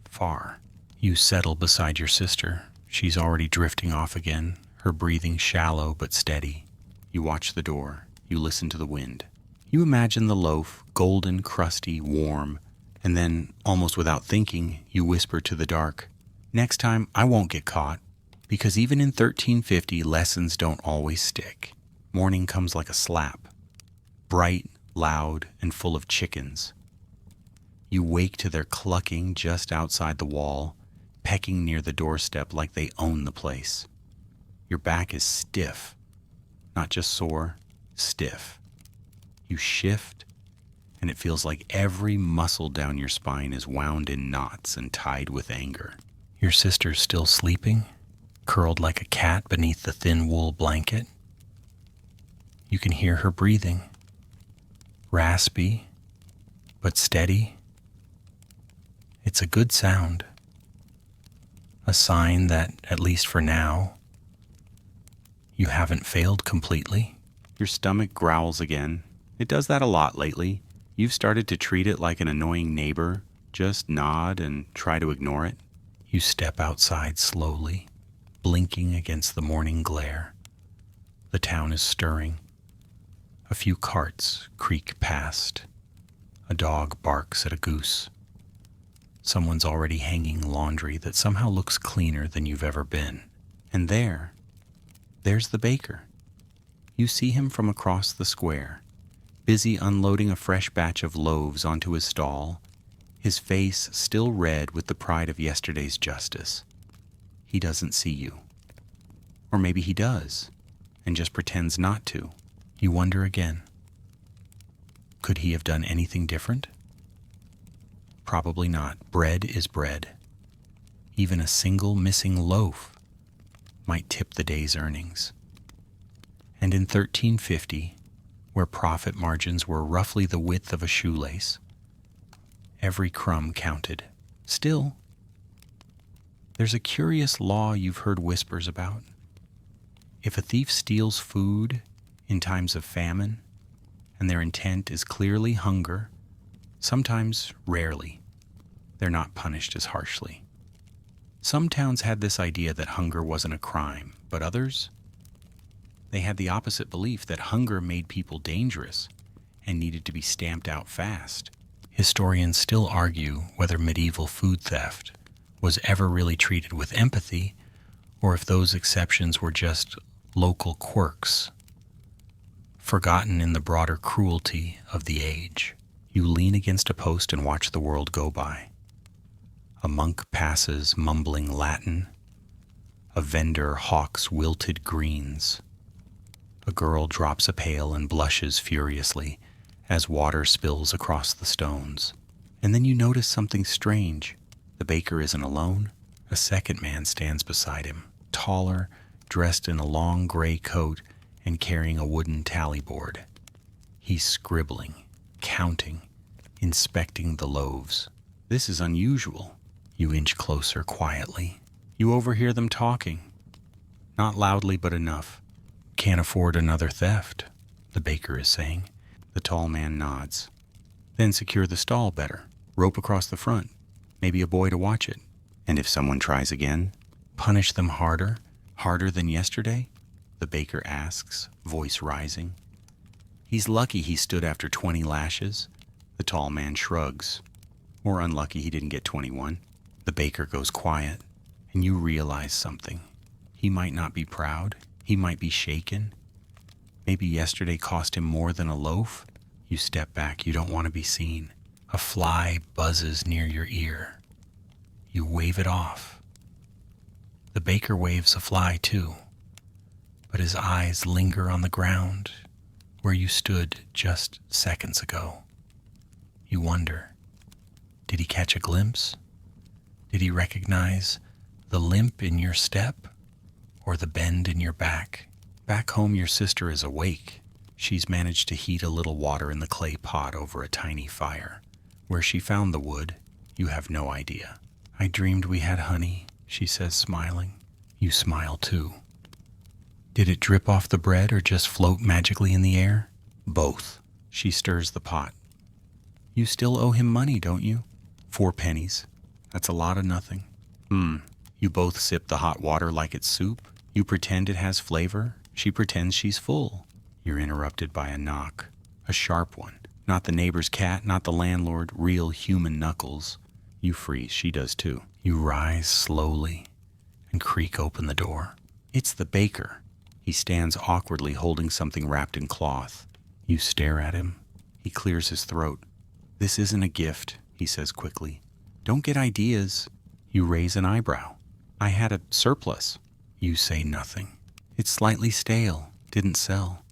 far. You settle beside your sister. She's already drifting off again, her breathing shallow but steady. You watch the door. You listen to the wind. You imagine the loaf, golden, crusty, warm, and then, almost without thinking, you whisper to the dark, "Next time, I won't get caught." Because even in 1350, lessons don't always stick. Morning comes like a slap. Bright, loud, and full of chickens. You wake to their clucking just outside the wall, pecking near the doorstep like they own the place. Your back is stiff. Not just sore, stiff. You shift, and it feels like every muscle down your spine is wound in knots and tied with anger. Your sister's still sleeping, curled like a cat beneath the thin wool blanket. You can hear her breathing, raspy, but steady. It's a good sound, a sign that, at least for now, you haven't failed completely. Your stomach growls again. It does that a lot lately. You've started to treat it like an annoying neighbor. Just nod and try to ignore it. You step outside slowly, blinking against the morning glare. The town is stirring. A few carts creak past. A dog barks at a goose. Someone's already hanging laundry that somehow looks cleaner than you've ever been. And there's the baker. You see him from across the square, busy unloading a fresh batch of loaves onto his stall, his face still red with the pride of yesterday's justice. He doesn't see you. Or maybe he does, and just pretends not to. You wonder again. Could he have done anything different? Probably not. Bread is bread. Even a single missing loaf might tip the day's earnings. And in 1350, where profit margins were roughly the width of a shoelace, every crumb counted. Still, there's a curious law you've heard whispers about. If a thief steals food in times of famine, and their intent is clearly hunger, sometimes, rarely, they're not punished as harshly. Some towns had this idea that hunger wasn't a crime, but others, they had the opposite belief that hunger made people dangerous and needed to be stamped out fast. Historians still argue whether medieval food theft was ever really treated with empathy, or if those exceptions were just local quirks, forgotten in the broader cruelty of the age. You lean against a post and watch the world go by. A monk passes mumbling Latin. A vendor hawks wilted greens. A girl drops a pail and blushes furiously as water spills across the stones. And then you notice something strange. The baker isn't alone. A second man stands beside him, taller, dressed in a long gray coat and carrying a wooden tally board. He's scribbling, counting, inspecting the loaves. This is unusual. You inch closer quietly. You overhear them talking. Not loudly, but enough. Can't afford another theft, the baker is saying. The tall man nods. Then secure the stall better. Rope across the front. Maybe a boy to watch it. And if someone tries again, punish them harder, harder than yesterday? The baker asks, voice rising. He's lucky he stood after 20 lashes. The tall man shrugs. Or unlucky he didn't get 21. The baker goes quiet, and you realize something. He might not be proud. He might be shaken. Maybe yesterday cost him more than a loaf. You step back. You don't want to be seen. A fly buzzes near your ear. You wave it off. The baker waves a fly too, but his eyes linger on the ground where you stood just seconds ago. You wonder, did he catch a glimpse? Did he recognize the limp in your step or the bend in your back? Back home, your sister is awake. She's managed to heat a little water in the clay pot over a tiny fire. Where she found the wood, you have no idea. I dreamed we had honey, she says, smiling. You smile too. Did it drip off the bread or just float magically in the air? Both. She stirs the pot. You still owe him money, don't you? 4 pennies. That's a lot of nothing. You both sip the hot water like it's soup. You pretend it has flavor. She pretends she's full. You're interrupted by a knock. A sharp one. Not the neighbor's cat, not the landlord, real human knuckles. You freeze, she does too. You rise slowly and creak open the door. It's the baker. He stands awkwardly holding something wrapped in cloth. You stare at him. He clears his throat. This isn't a gift, he says quickly. Don't get ideas. You raise an eyebrow. I had a surplus. You say nothing. It's slightly stale. Didn't sell.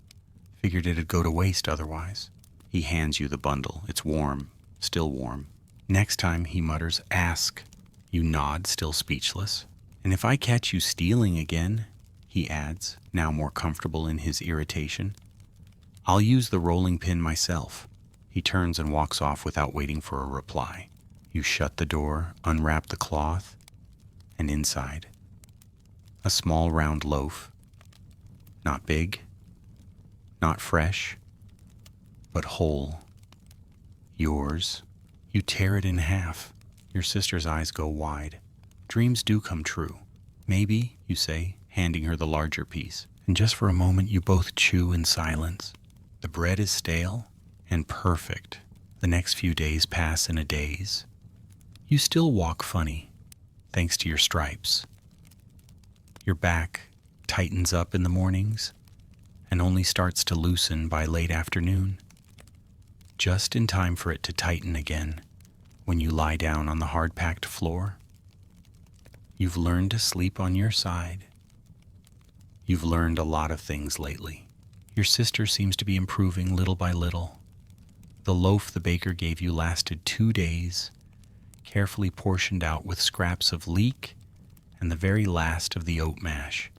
Figured it'd go to waste otherwise. He hands you the bundle. It's warm. Still warm. Next time, he mutters, ask. You nod, still speechless. And if I catch you stealing again, he adds, now more comfortable in his irritation, I'll use the rolling pin myself. He turns and walks off without waiting for a reply. You shut the door, unwrap the cloth, and inside, a small round loaf. Not big, not fresh, but whole. Yours. You tear it in half. Your sister's eyes go wide. Dreams do come true. Maybe, you say, handing her the larger piece. And just for a moment, you both chew in silence. The bread is stale and perfect. The next few days pass in a daze. You still walk funny, thanks to your stripes. Your back tightens up in the mornings and only starts to loosen by late afternoon. Just in time for it to tighten again when you lie down on the hard-packed floor. You've learned to sleep on your side. You've learned a lot of things lately. Your sister seems to be improving little by little. The loaf the baker gave you lasted 2 days, carefully portioned out with scraps of leek and the very last of the oat mash.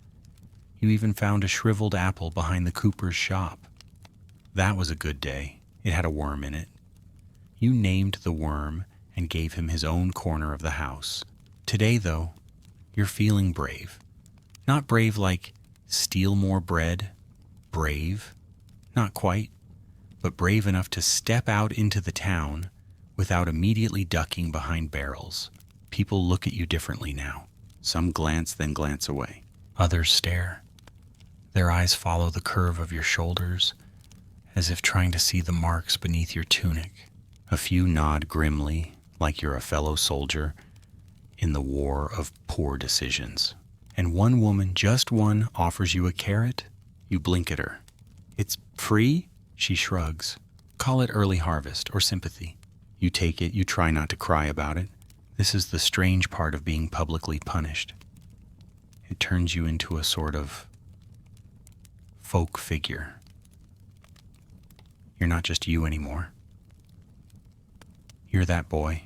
You even found a shriveled apple behind the cooper's shop. That was a good day. It had a worm in it. You named the worm and gave him his own corner of the house. Today, though, you're feeling brave. Not brave like steal more bread. Brave. Not quite. But brave enough to step out into the town without immediately ducking behind barrels. People look at you differently now. Some glance, then glance away. Others stare. Their eyes follow the curve of your shoulders, as if trying to see the marks beneath your tunic. A few nod grimly, like you're a fellow soldier in the war of poor decisions. And one woman, just one, offers you a carrot. You blink at her. It's free? She shrugs. Call it early harvest or sympathy. You take it, you try not to cry about it. This is the strange part of being publicly punished. It turns you into a sort of folk figure. You're not just you anymore. You're that boy,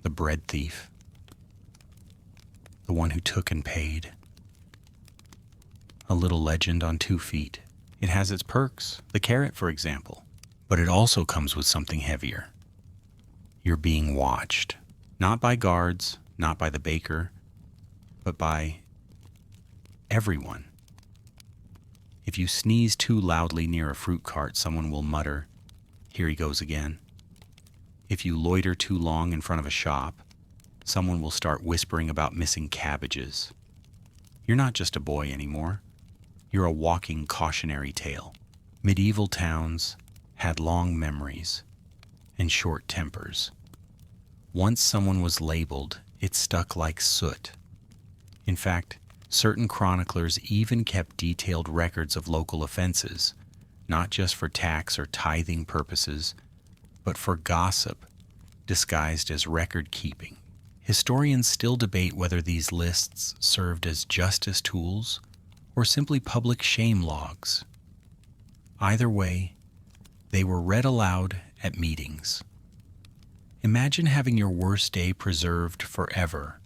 the bread thief, the one who took and paid. A little legend on 2 feet. It has its perks, the carrot, for example, but it also comes with something heavier. You're being watched, not by guards, not by the baker, but by everyone. If you sneeze too loudly near a fruit cart, someone will mutter, "Here he goes again." If you loiter too long in front of a shop, someone will start whispering about missing cabbages. You're not just a boy anymore. You're a walking cautionary tale. Medieval towns had long memories and short tempers. Once someone was labeled, it stuck like soot. In fact, certain chroniclers even kept detailed records of local offenses, not just for tax or tithing purposes, but for gossip, disguised as record keeping. Historians still debate whether these lists served as justice tools or simply public shame logs. Either way, they were read aloud at meetings. Imagine having your worst day preserved forever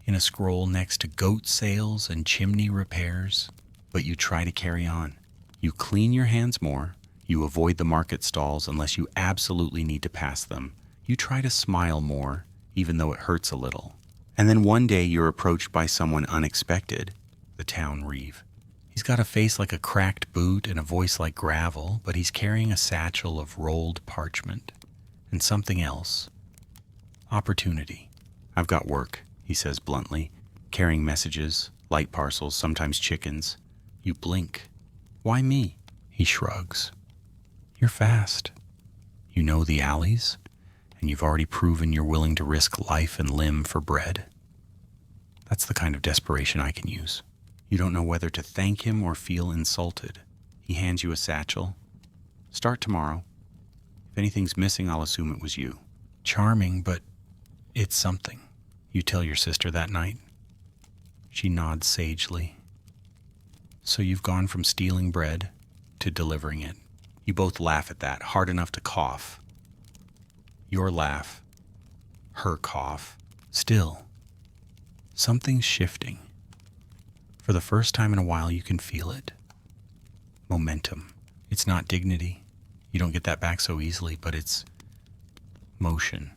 in a scroll next to goat sales and chimney repairs, but you try to carry on. You clean your hands more. You avoid the market stalls unless you absolutely need to pass them. You try to smile more, even though it hurts a little. And then one day you're approached by someone unexpected, the town reeve. He's got a face like a cracked boot and a voice like gravel, but he's carrying a satchel of rolled parchment and something else. Opportunity. "I've got work," he says bluntly, carrying messages, light parcels, sometimes chickens. You blink. "Why me?" He shrugs. "You're fast. You know the alleys, and you've already proven you're willing to risk life and limb for bread." That's the kind of desperation I can use. You don't know whether to thank him or feel insulted. He hands you a satchel. "Start tomorrow. If anything's missing, I'll assume it was you." Charming, but it's something. You tell your sister that night. She nods sagely. So you've gone from stealing bread to delivering it. You both laugh at that, hard enough to cough. Your laugh, her cough. Still, something's shifting. For the first time in a while, you can feel it. Momentum. It's not dignity. You don't get that back so easily, but it's motion.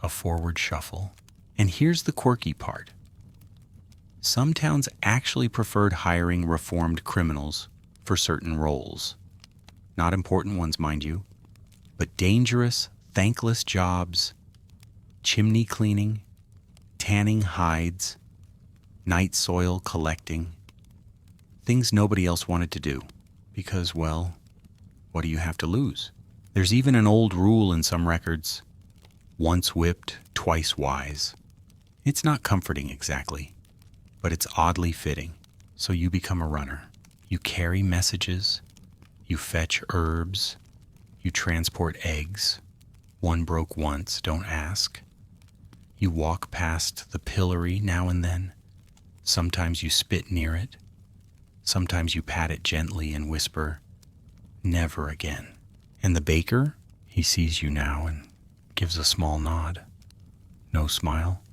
A forward shuffle. And here's the quirky part. Some towns actually preferred hiring reformed criminals for certain roles. Not important ones, mind you, but dangerous, thankless jobs, chimney cleaning, tanning hides, night soil collecting, things nobody else wanted to do. Because, well, what do you have to lose? There's even an old rule in some records, once whipped, twice wise. It's not comforting exactly, but it's oddly fitting. So you become a runner. You carry messages. You fetch herbs. You transport eggs. One broke once, don't ask. You walk past the pillory now and then. Sometimes you spit near it. Sometimes you pat it gently and whisper, "Never again." And the baker, he sees you now and gives a small nod. No smile,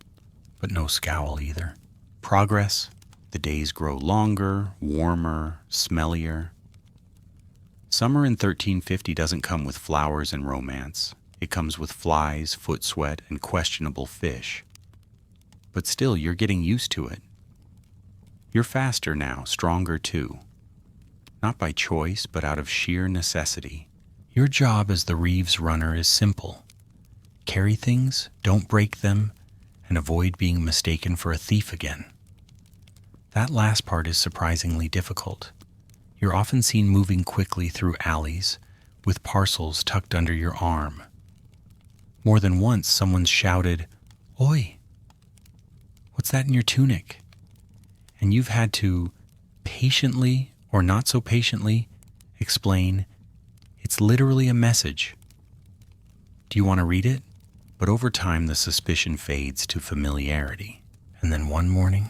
but no scowl either. Progress. The days grow longer, warmer, smellier. Summer in 1350 doesn't come with flowers and romance. It comes with flies, foot sweat, and questionable fish. But still, you're getting used to it. You're faster now, stronger too. Not by choice, but out of sheer necessity. Your job as the Reeves runner is simple. Carry things, don't break them, and avoid being mistaken for a thief again. That last part is surprisingly difficult. You're often seen moving quickly through alleys with parcels tucked under your arm. More than once, someone's shouted, "Oi! What's that in your tunic?" And you've had to patiently, or not so patiently, explain, "It's literally a message. Do you want to read it?" But over time, the suspicion fades to familiarity. And then one morning,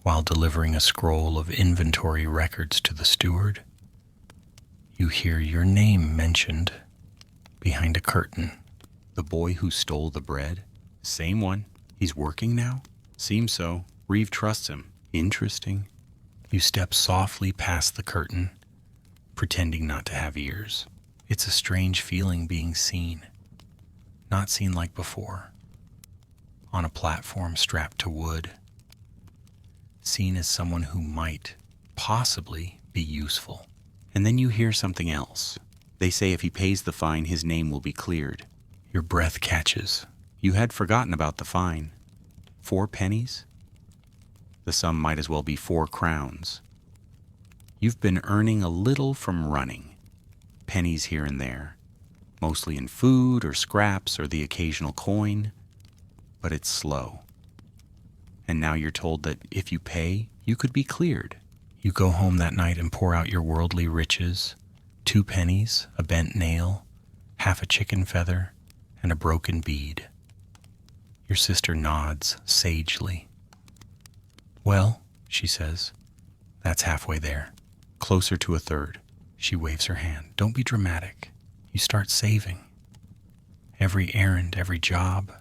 while delivering a scroll of inventory records to the steward, you hear your name mentioned behind a curtain. The boy who stole the bread? Same one. He's working now? Seems so. Reeve trusts him. Interesting. You step softly past the curtain, pretending not to have ears. It's a strange feeling being seen. Not seen like before. On a platform strapped to wood. Seen as someone who might, possibly, be useful. And then you hear something else. They say if he pays the fine, his name will be cleared. Your breath catches. You had forgotten about the fine. 4 pennies? The sum might as well be 4 crowns. You've been earning a little from running. Pennies here and there. Mostly in food or scraps or the occasional coin. But it's slow. And now you're told that if you pay, you could be cleared. You go home that night and pour out your worldly riches. 2 pennies, a bent nail, half a chicken feather, and a broken bead. Your sister nods sagely. Well, she says, that's halfway there. Closer to a third. She waves her hand. Don't be dramatic. You start saving. Every errand, every job,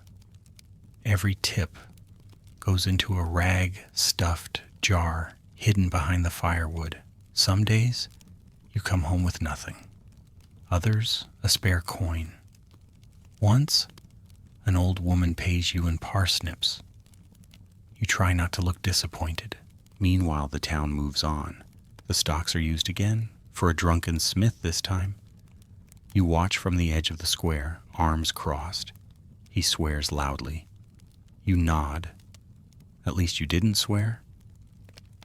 every tip goes into a rag-stuffed jar hidden behind the firewood. Some days, you come home with nothing. Others, a spare coin. Once, an old woman pays you in parsnips. You try not to look disappointed. Meanwhile, the town moves on. The stocks are used again, for a drunken smith this time. You watch from the edge of the square, arms crossed. He swears loudly. You nod. At least you didn't swear?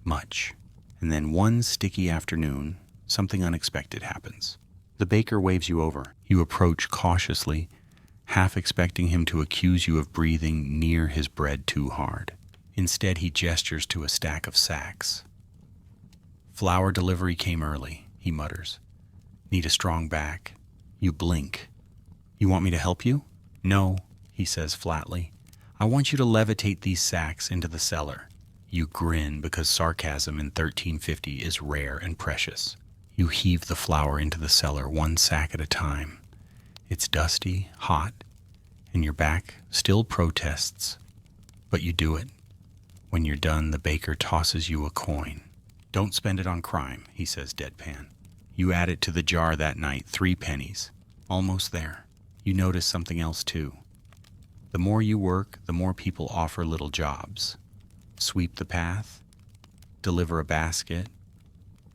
Much. And then one sticky afternoon, something unexpected happens. The baker waves you over. You approach cautiously, half expecting him to accuse you of breathing near his bread too hard. Instead, he gestures to a stack of sacks. Flour delivery came early, he mutters. Need a strong back. You blink. You want me to help you? No, he says flatly. I want you to levitate these sacks into the cellar. You grin because sarcasm in 1350 is rare and precious. You heave the flour into the cellar 1 sack at a time. It's dusty, hot, and your back still protests. But you do it. When you're done, the baker tosses you a coin. Don't spend it on crime, he says deadpan. You add it to the jar that night, 3 pennies. Almost there. You notice something else too. The more you work, the more people offer little jobs. Sweep the path, deliver a basket,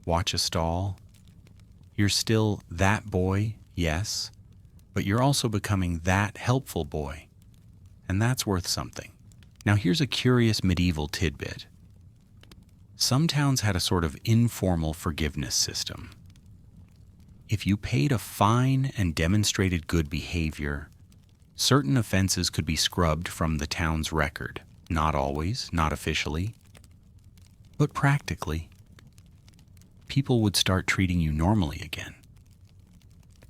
watch a stall. You're still that boy, yes, but you're also becoming that helpful boy. And that's worth something. Now here's a curious medieval tidbit. Some towns had a sort of informal forgiveness system. If you paid a fine and demonstrated good behavior, certain offenses could be scrubbed from the town's record. Not always, not officially, but practically. People would start treating you normally again.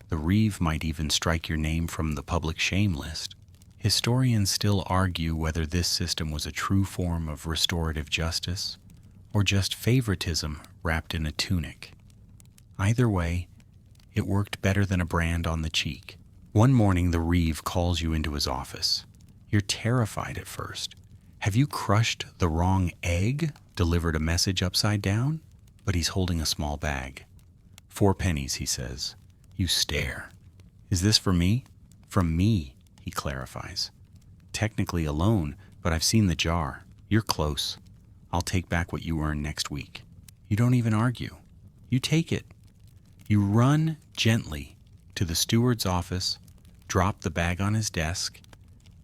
The Reeve might even strike your name from the public shame list. Historians still argue whether this system was a true form of restorative justice or just favoritism wrapped in a tunic. Either way, it worked better than a brand on the cheek. One morning, the Reeve calls you into his office. You're terrified at first. Have you crushed the wrong egg? Delivered a message upside down? But he's holding a small bag. 4 pennies, he says. You stare. Is this for me? From me, he clarifies. Technically a loan, but I've seen the jar. You're close. I'll take back what you earn next week. You don't even argue. You take it. You run gently to the steward's office, drop the bag on his desk,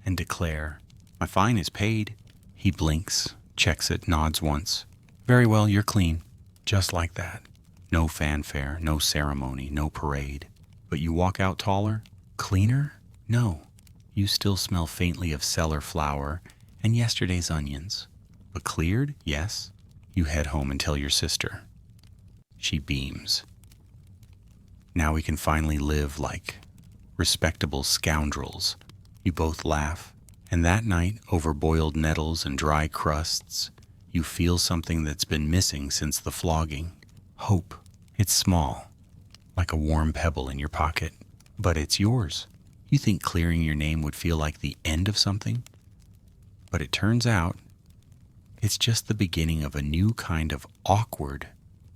and declare, my fine is paid. He blinks, checks it, nods once. Very well, you're clean. Just like that. No fanfare, no ceremony, no parade. But you walk out taller? Cleaner? No. You still smell faintly of cellar flour and yesterday's onions. But cleared? Yes. You head home and tell your sister. She beams. Now we can finally live like respectable scoundrels. You both laugh. And that night, over boiled nettles and dry crusts, you feel something that's been missing since the flogging. Hope. It's small, like a warm pebble in your pocket. but it's yours. You think clearing your name would feel like the end of something? But it turns out it's just the beginning of a new kind of awkward,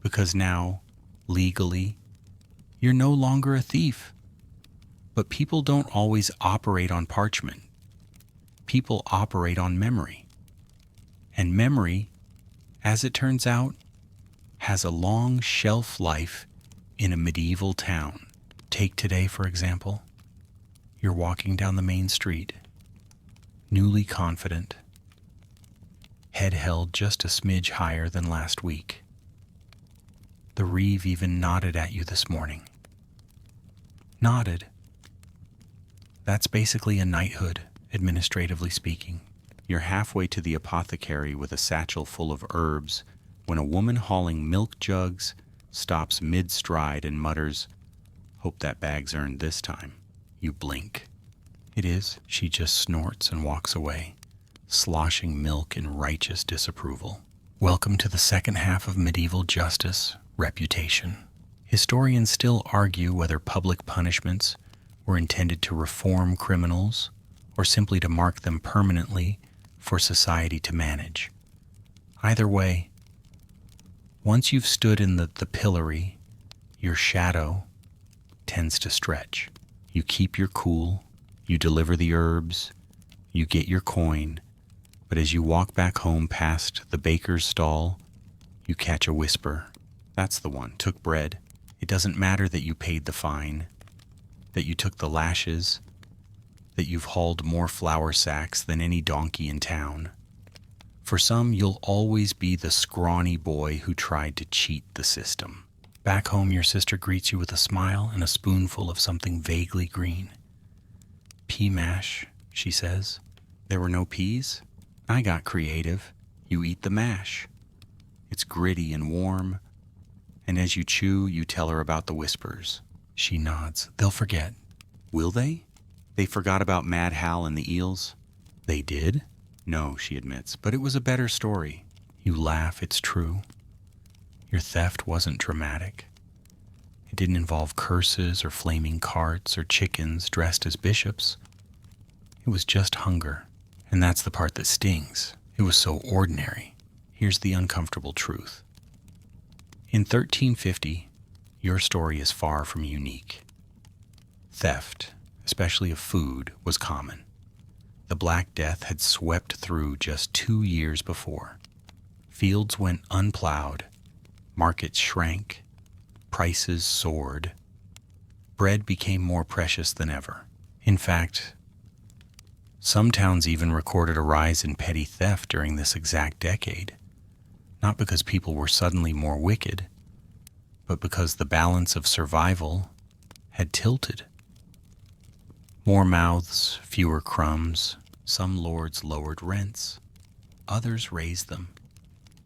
because now, legally, you're no longer a thief. But people don't always operate on parchment. People operate on memory. And memory, as it turns out, has a long shelf life in a medieval town. Take today, for example. You're walking down the main street, newly confident, head held just a smidge higher than last week. The reeve even nodded at you this morning. Nodded. That's basically a knighthood, administratively speaking. You're halfway to the apothecary with a satchel full of herbs when a woman hauling milk jugs stops mid-stride and mutters, "Hope that bag's earned this time." You blink. It is. She just snorts and walks away, sloshing milk in righteous disapproval. Welcome to the second half of medieval justice, reputation. Historians still argue whether public punishments were intended to reform criminals or simply to mark them permanently for society to manage. Either way, once you've stood in the pillory, your shadow tends to stretch. You keep your cool, you deliver the herbs, you get your coin, but as you walk back home past the baker's stall, you catch a whisper. That's the one. Took bread. It doesn't matter that you paid the fine, that you took the lashes, that you've hauled more flour sacks than any donkey in town. For some, you'll always be the scrawny boy who tried to cheat the system. Back home, your sister greets you with a smile and a spoonful of something vaguely green. "Pea mash," she says. "There were no peas? I got creative. You eat the mash. It's gritty and warm, and as you chew, you tell her about the whispers." She nods. "They'll forget." "Will they? They forgot about Mad Hal and the eels?" "They did?" "No," she admits, "but it was a better story." You laugh. It's true. Your theft wasn't dramatic. It didn't involve curses or flaming carts or chickens dressed as bishops. It was just hunger. And that's the part that stings. It was so ordinary. Here's the uncomfortable truth. In 1350, your story is far from unique. Theft, especially of food, was common. The Black Death had swept through just 2 years before. Fields went unplowed, markets shrank, prices soared. Bread became more precious than ever. In fact, some towns even recorded a rise in petty theft during this exact decade, not because people were suddenly more wicked, but because the balance of survival had tilted. More mouths, fewer crumbs. Some lords lowered rents. Others raised them.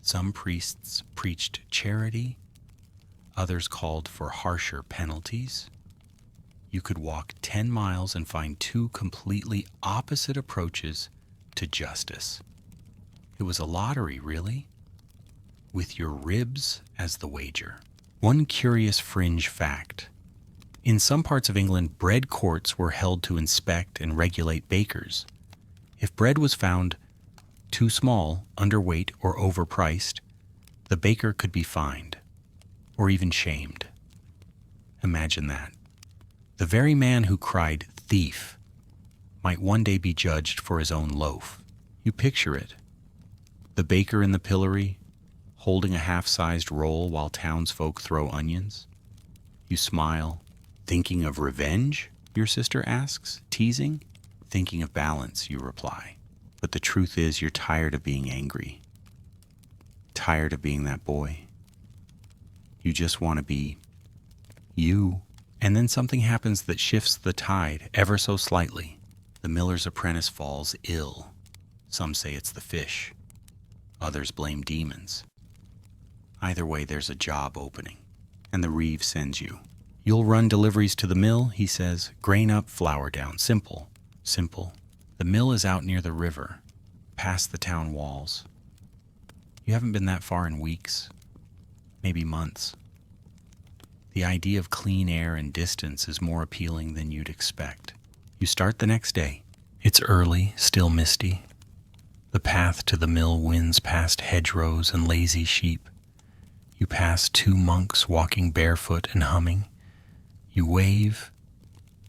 Some priests preached charity. Others called for harsher penalties. You could walk 10 miles and find 2 completely opposite approaches to justice. It was a lottery, really, with your ribs as the wager. One curious fringe fact. In some parts of England, bread courts were held to inspect and regulate bakers. If bread was found too small, underweight, or overpriced, the baker could be fined, or even shamed. Imagine that. The very man who cried thief might one day be judged for his own loaf. You picture it. The baker in the pillory, holding a half-sized roll while townsfolk throw onions. You smile. "Thinking of revenge?" your sister asks, teasing. "Thinking of balance," you reply. But the truth is, you're tired of being angry. Tired of being that boy. You just want to be you. And then something happens that shifts the tide ever so slightly. The miller's apprentice falls ill. Some say it's the fish. Others blame demons. Either way, there's a job opening, and the reeve sends you. "You'll run deliveries to the mill," he says. "Grain up, flour down. Simple. Simple." The mill is out near the river, past the town walls. You haven't been that far in weeks, maybe months. The idea of clean air and distance is more appealing than you'd expect. You start the next day. It's early, still misty. The path to the mill winds past hedgerows and lazy sheep. You pass 2 monks walking barefoot and humming. You wave.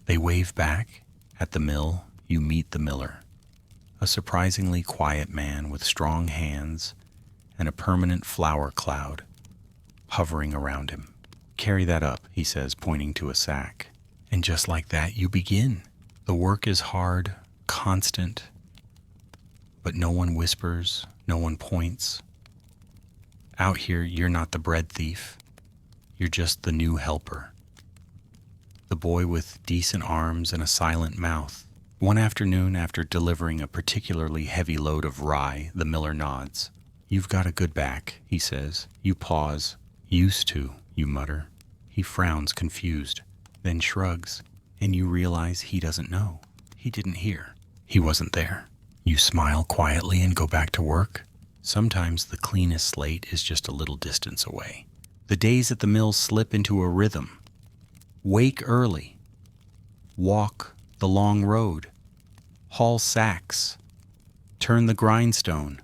They wave back. At the mill, you meet the miller, a surprisingly quiet man with strong hands and a permanent flour cloud hovering around him. "Carry that up," he says, pointing to a sack. And just like that, you begin. The work is hard, constant, but no one whispers, no one points. Out here, you're not the bread thief. You're just the new helper. The boy with decent arms and a silent mouth. One afternoon, after delivering a particularly heavy load of rye, the miller nods. "You've got a good back," he says. You pause. "Used to," you mutter. He frowns, confused, then shrugs, and you realize he doesn't know. He didn't hear. He wasn't there. You smile quietly and go back to work. Sometimes the cleanest slate is just a little distance away. The days at the mill slip into a rhythm. Wake early. Walk the long road. Haul sacks. Turn the grindstone.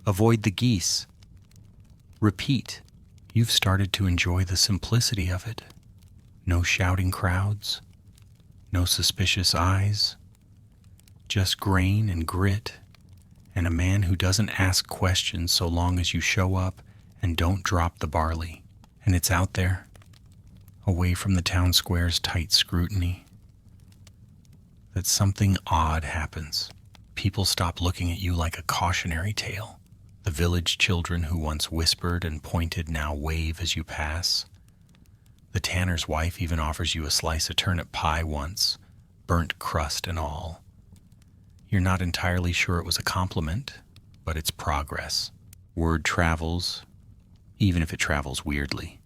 Avoid the geese. Repeat. You've started to enjoy the simplicity of it. No shouting crowds. No suspicious eyes. Just grain and grit, and a man who doesn't ask questions so long as you show up and don't drop the barley. And it's out there, away from the town square's tight scrutiny, that something odd happens. People stop looking at you like a cautionary tale. The village children who once whispered and pointed now wave as you pass. The tanner's wife even offers you a slice of turnip pie once, burnt crust and all. You're not entirely sure it was a compliment, but it's progress. Word travels, even if it travels weirdly.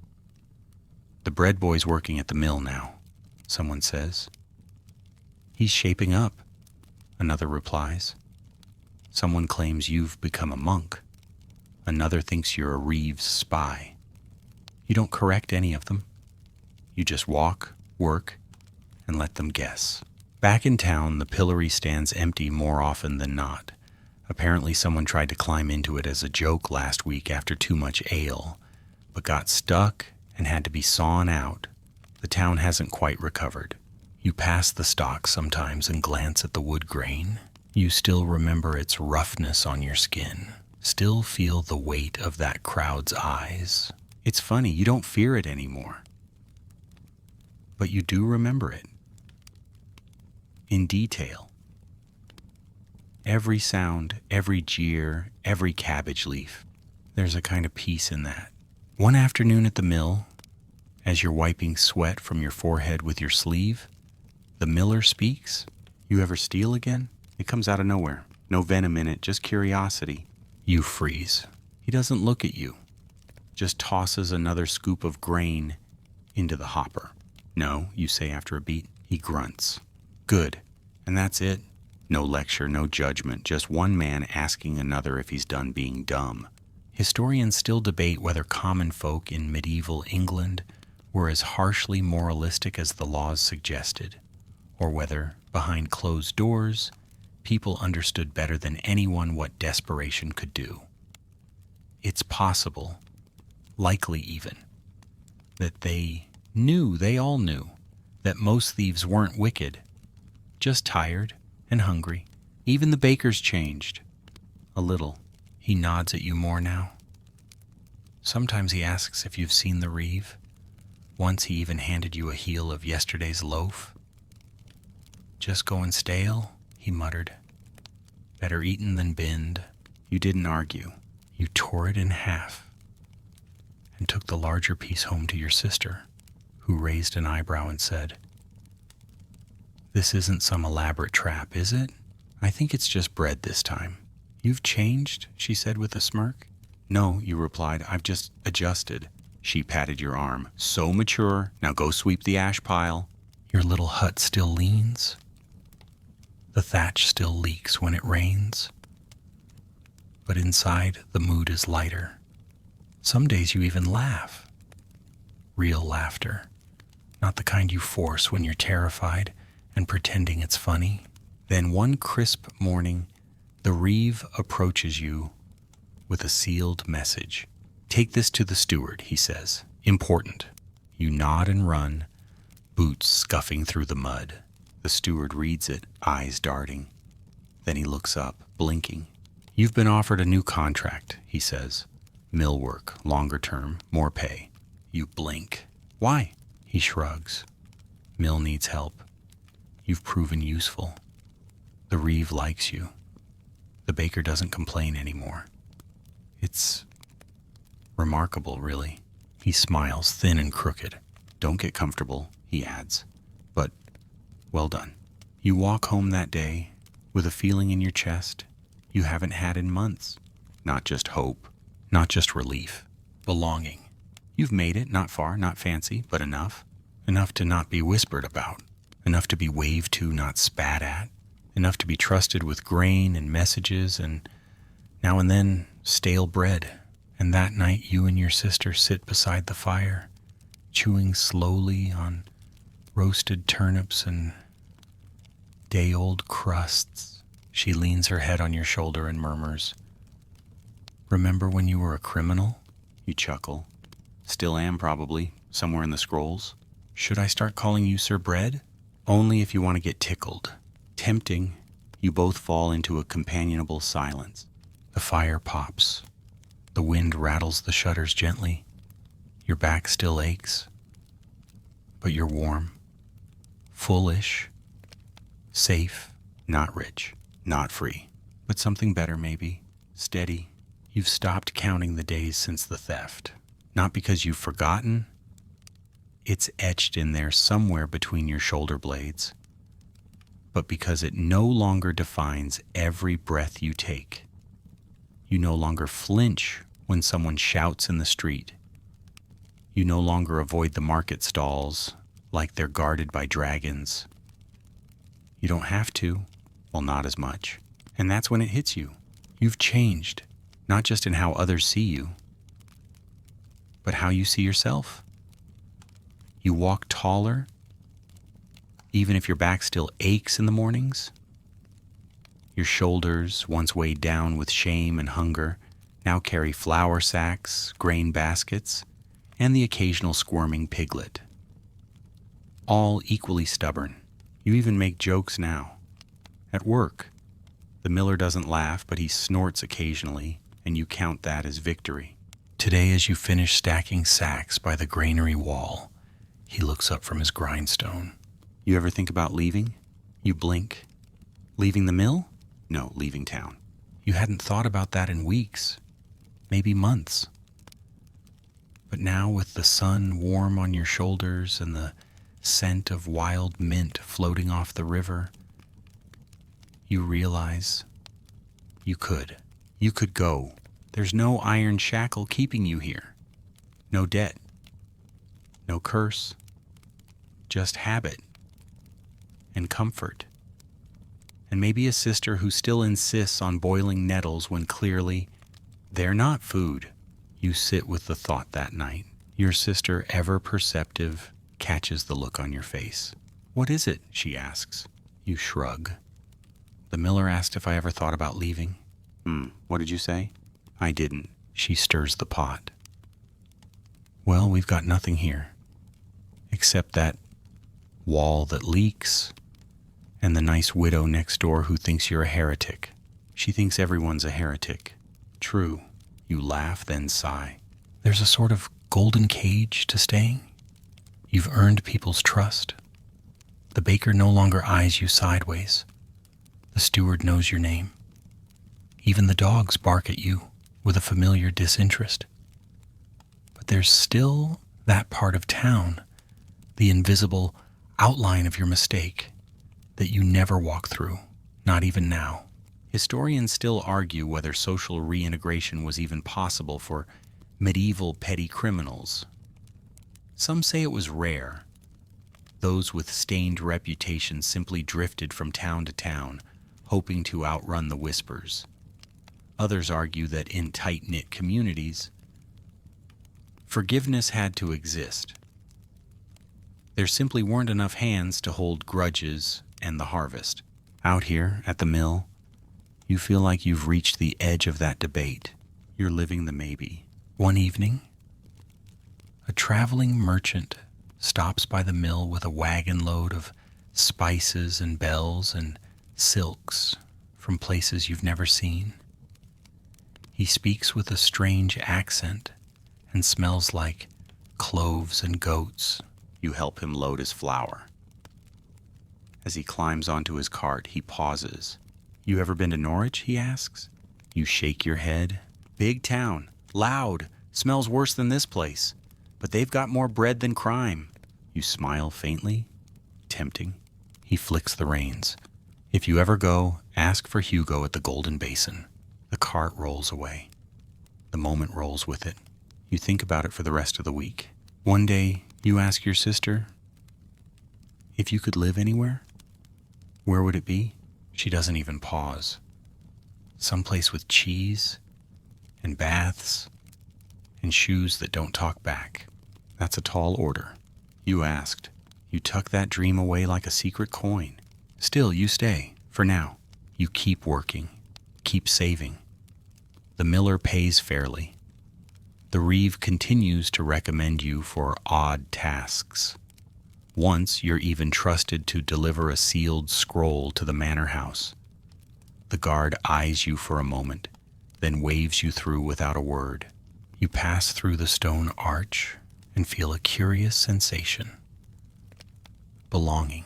"The bread boy's working at the mill now," someone says. "He's shaping up," another replies. Someone claims you've become a monk. Another thinks you're a Reeves spy. You don't correct any of them. You just walk, work, and let them guess. Back in town, the pillory stands empty more often than not. Apparently someone tried to climb into it as a joke last week after too much ale, but got stuck and had to be sawn out. The town hasn't quite recovered. You pass the stock sometimes and glance at the wood grain. You still remember its roughness on your skin. Still feel the weight of that crowd's eyes. It's funny, you don't fear it anymore. But you do remember it. In detail. Every sound, every jeer, every cabbage leaf. There's a kind of peace in that. One afternoon at the mill, as you're wiping sweat from your forehead with your sleeve, the miller speaks. "You ever steal again?" It comes out of nowhere. No venom in it, just curiosity. You freeze. He doesn't look at you. Just tosses another scoop of grain into the hopper. "No," you say after a beat. He grunts. "Good. And that's it? No lecture, no judgment, just one man asking another if he's done being dumb." Historians still debate whether common folk in medieval England were as harshly moralistic as the laws suggested, or whether, behind closed doors, people understood better than anyone what desperation could do. It's possible, likely even, that they all knew, that most thieves weren't wicked, just tired and hungry. Even the baker's changed. A little. He nods at you more now. Sometimes he asks if you've seen the Reeve. Once he even handed you a heel of yesterday's loaf. "Just going stale," he muttered. "Better eaten than binned." You didn't argue. You tore it in half and took the larger piece home to your sister, who raised an eyebrow and said, "This isn't some elaborate trap, is it? I think it's just bread this time." "You've changed?" she said with a smirk. "No," you replied, "I've just adjusted." She patted your arm. "So mature. Now go sweep the ash pile." Your little hut still leans. The thatch still leaks when it rains. But inside, the mood is lighter. Some days you even laugh. Real laughter. Not the kind you force when you're terrified and pretending it's funny. Then one crisp morning, the Reeve approaches you with a sealed message. Take this to the steward, he says. Important. You nod and run, boots scuffing through the mud. The steward reads it, eyes darting. Then he looks up, blinking. You've been offered a new contract, he says. Mill work, longer term, more pay. You blink. Why? He shrugs. Mill needs help. You've proven useful. The Reeve likes you. The baker doesn't complain anymore. It's remarkable, really. He smiles, thin and crooked. Don't get comfortable, he adds. But, well done. You walk home that day with a feeling in your chest you haven't had in months. Not just hope, not just relief. Belonging. You've made it, not far, not fancy, but enough. Enough to not be whispered about. Enough to be waved to, not spat at. Enough to be trusted with grain and messages and now and then stale bread. And that night you and your sister sit beside the fire, chewing slowly on roasted turnips and day-old crusts. She leans her head on your shoulder and murmurs, "Remember when you were a criminal?" You chuckle. "Still am, probably, somewhere in the scrolls." "Should I start calling you Sir Bread?" "Only if you want to get tickled." Tempting, you both fall into a companionable silence. The fire pops. The wind rattles the shutters gently. Your back still aches, but you're warm, foolish, safe, not rich, not free, but something better maybe, steady. You've stopped counting the days since the theft, not because you've forgotten. It's etched in there somewhere between your shoulder blades, but because it no longer defines every breath you take. You no longer flinch when someone shouts in the street. You no longer avoid the market stalls like they're guarded by dragons. You don't have to, well, not as much. And that's when it hits you. You've changed, not just in how others see you, but how you see yourself. You walk taller, even if your back still aches in the mornings. Your shoulders, once weighed down with shame and hunger, now carry flour sacks, grain baskets, and the occasional squirming piglet. All equally stubborn. You even make jokes now. At work, the miller doesn't laugh, but he snorts occasionally, and you count that as victory. Today, as you finish stacking sacks by the granary wall, he looks up from his grindstone. You ever think about leaving? You blink. Leaving the mill? No, leaving town. You hadn't thought about that in weeks, maybe months. But now, with the sun warm on your shoulders and the scent of wild mint floating off the river, you realize you could. You could go. There's no iron shackle keeping you here. No debt. No curse. Just habit and comfort. And maybe a sister who still insists on boiling nettles when clearly they're not food. You sit with the thought that night. Your sister, ever perceptive, catches the look on your face. "What is it?" she asks. You shrug. "The miller asked if I ever thought about leaving." What did you say?" "I didn't." She stirs the pot. "Well, we've got nothing here, except that wall that leaks, and the nice widow next door who thinks you're a heretic. She thinks everyone's a heretic." "True." You laugh, then sigh. "There's a sort of golden cage to staying. You've earned people's trust. The baker no longer eyes you sideways. The steward knows your name. Even the dogs bark at you with a familiar disinterest. But there's still that part of town, the invisible outline of your mistake, that you never walk through, not even now." Historians still argue whether social reintegration was even possible for medieval petty criminals. Some say it was rare. Those with stained reputations simply drifted from town to town, hoping to outrun the whispers. Others argue that in tight-knit communities, forgiveness had to exist, There simply weren't enough hands to hold grudges and the harvest. Out here at the mill, you feel like you've reached the edge of that debate. You're living the maybe. One evening, a traveling merchant stops by the mill with a wagon load of spices and bells and silks from places you've never seen. He speaks with a strange accent and smells like cloves and goats. You help him load his flour. As he climbs onto his cart, he pauses. You ever been to Norwich? He asks. You shake your head. Big town, loud, smells worse than this place. But they've got more bread than crime. You smile faintly. Tempting. He flicks the reins. If you ever go, ask for Hugo at the Golden Basin. The cart rolls away. The moment rolls with it. You think about it for the rest of the week. One day, you ask your sister, if you could live anywhere, where would it be? She doesn't even pause. Someplace with cheese and baths and shoes that don't talk back. That's a tall order. You asked. You tuck that dream away like a secret coin. Still, you stay. For now, you keep working. Keep saving. The miller pays fairly. The reeve continues to recommend you for odd tasks. Once you're even trusted to deliver a sealed scroll to the manor house. The guard eyes you for a moment, then waves you through without a word. You pass through the stone arch and feel a curious sensation. Belonging.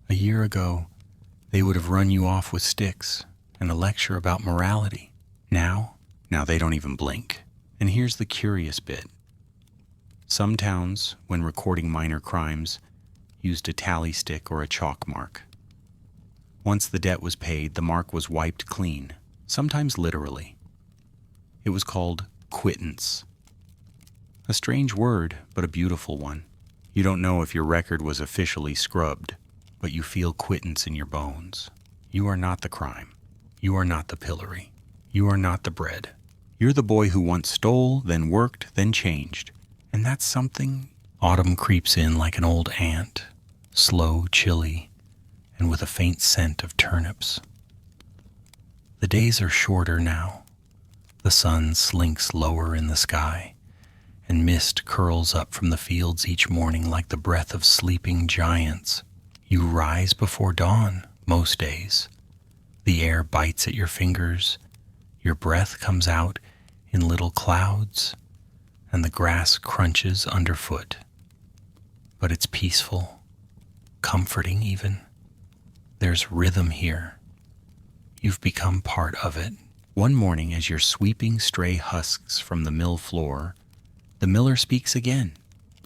A year ago, they would have run you off with sticks and a lecture about morality. Now they don't even blink. And here's the curious bit. Some towns, when recording minor crimes, used a tally stick or a chalk mark. Once the debt was paid, the mark was wiped clean, sometimes literally. It was called quittance. A strange word, but a beautiful one. You don't know if your record was officially scrubbed, but you feel quittance in your bones. You are not the crime. You are not the pillory. You are not the bread. You're the boy who once stole, then worked, then changed. And that's something. Autumn creeps in like an old aunt, slow, chilly, and with a faint scent of turnips. The days are shorter now. The sun slinks lower in the sky, and mist curls up from the fields each morning like the breath of sleeping giants. You rise before dawn, most days. The air bites at your fingers, your breath comes out in little clouds, and the grass crunches underfoot. But it's peaceful, comforting even. There's rhythm here. You've become part of it. One morning, as you're sweeping stray husks from the mill floor, the miller speaks again.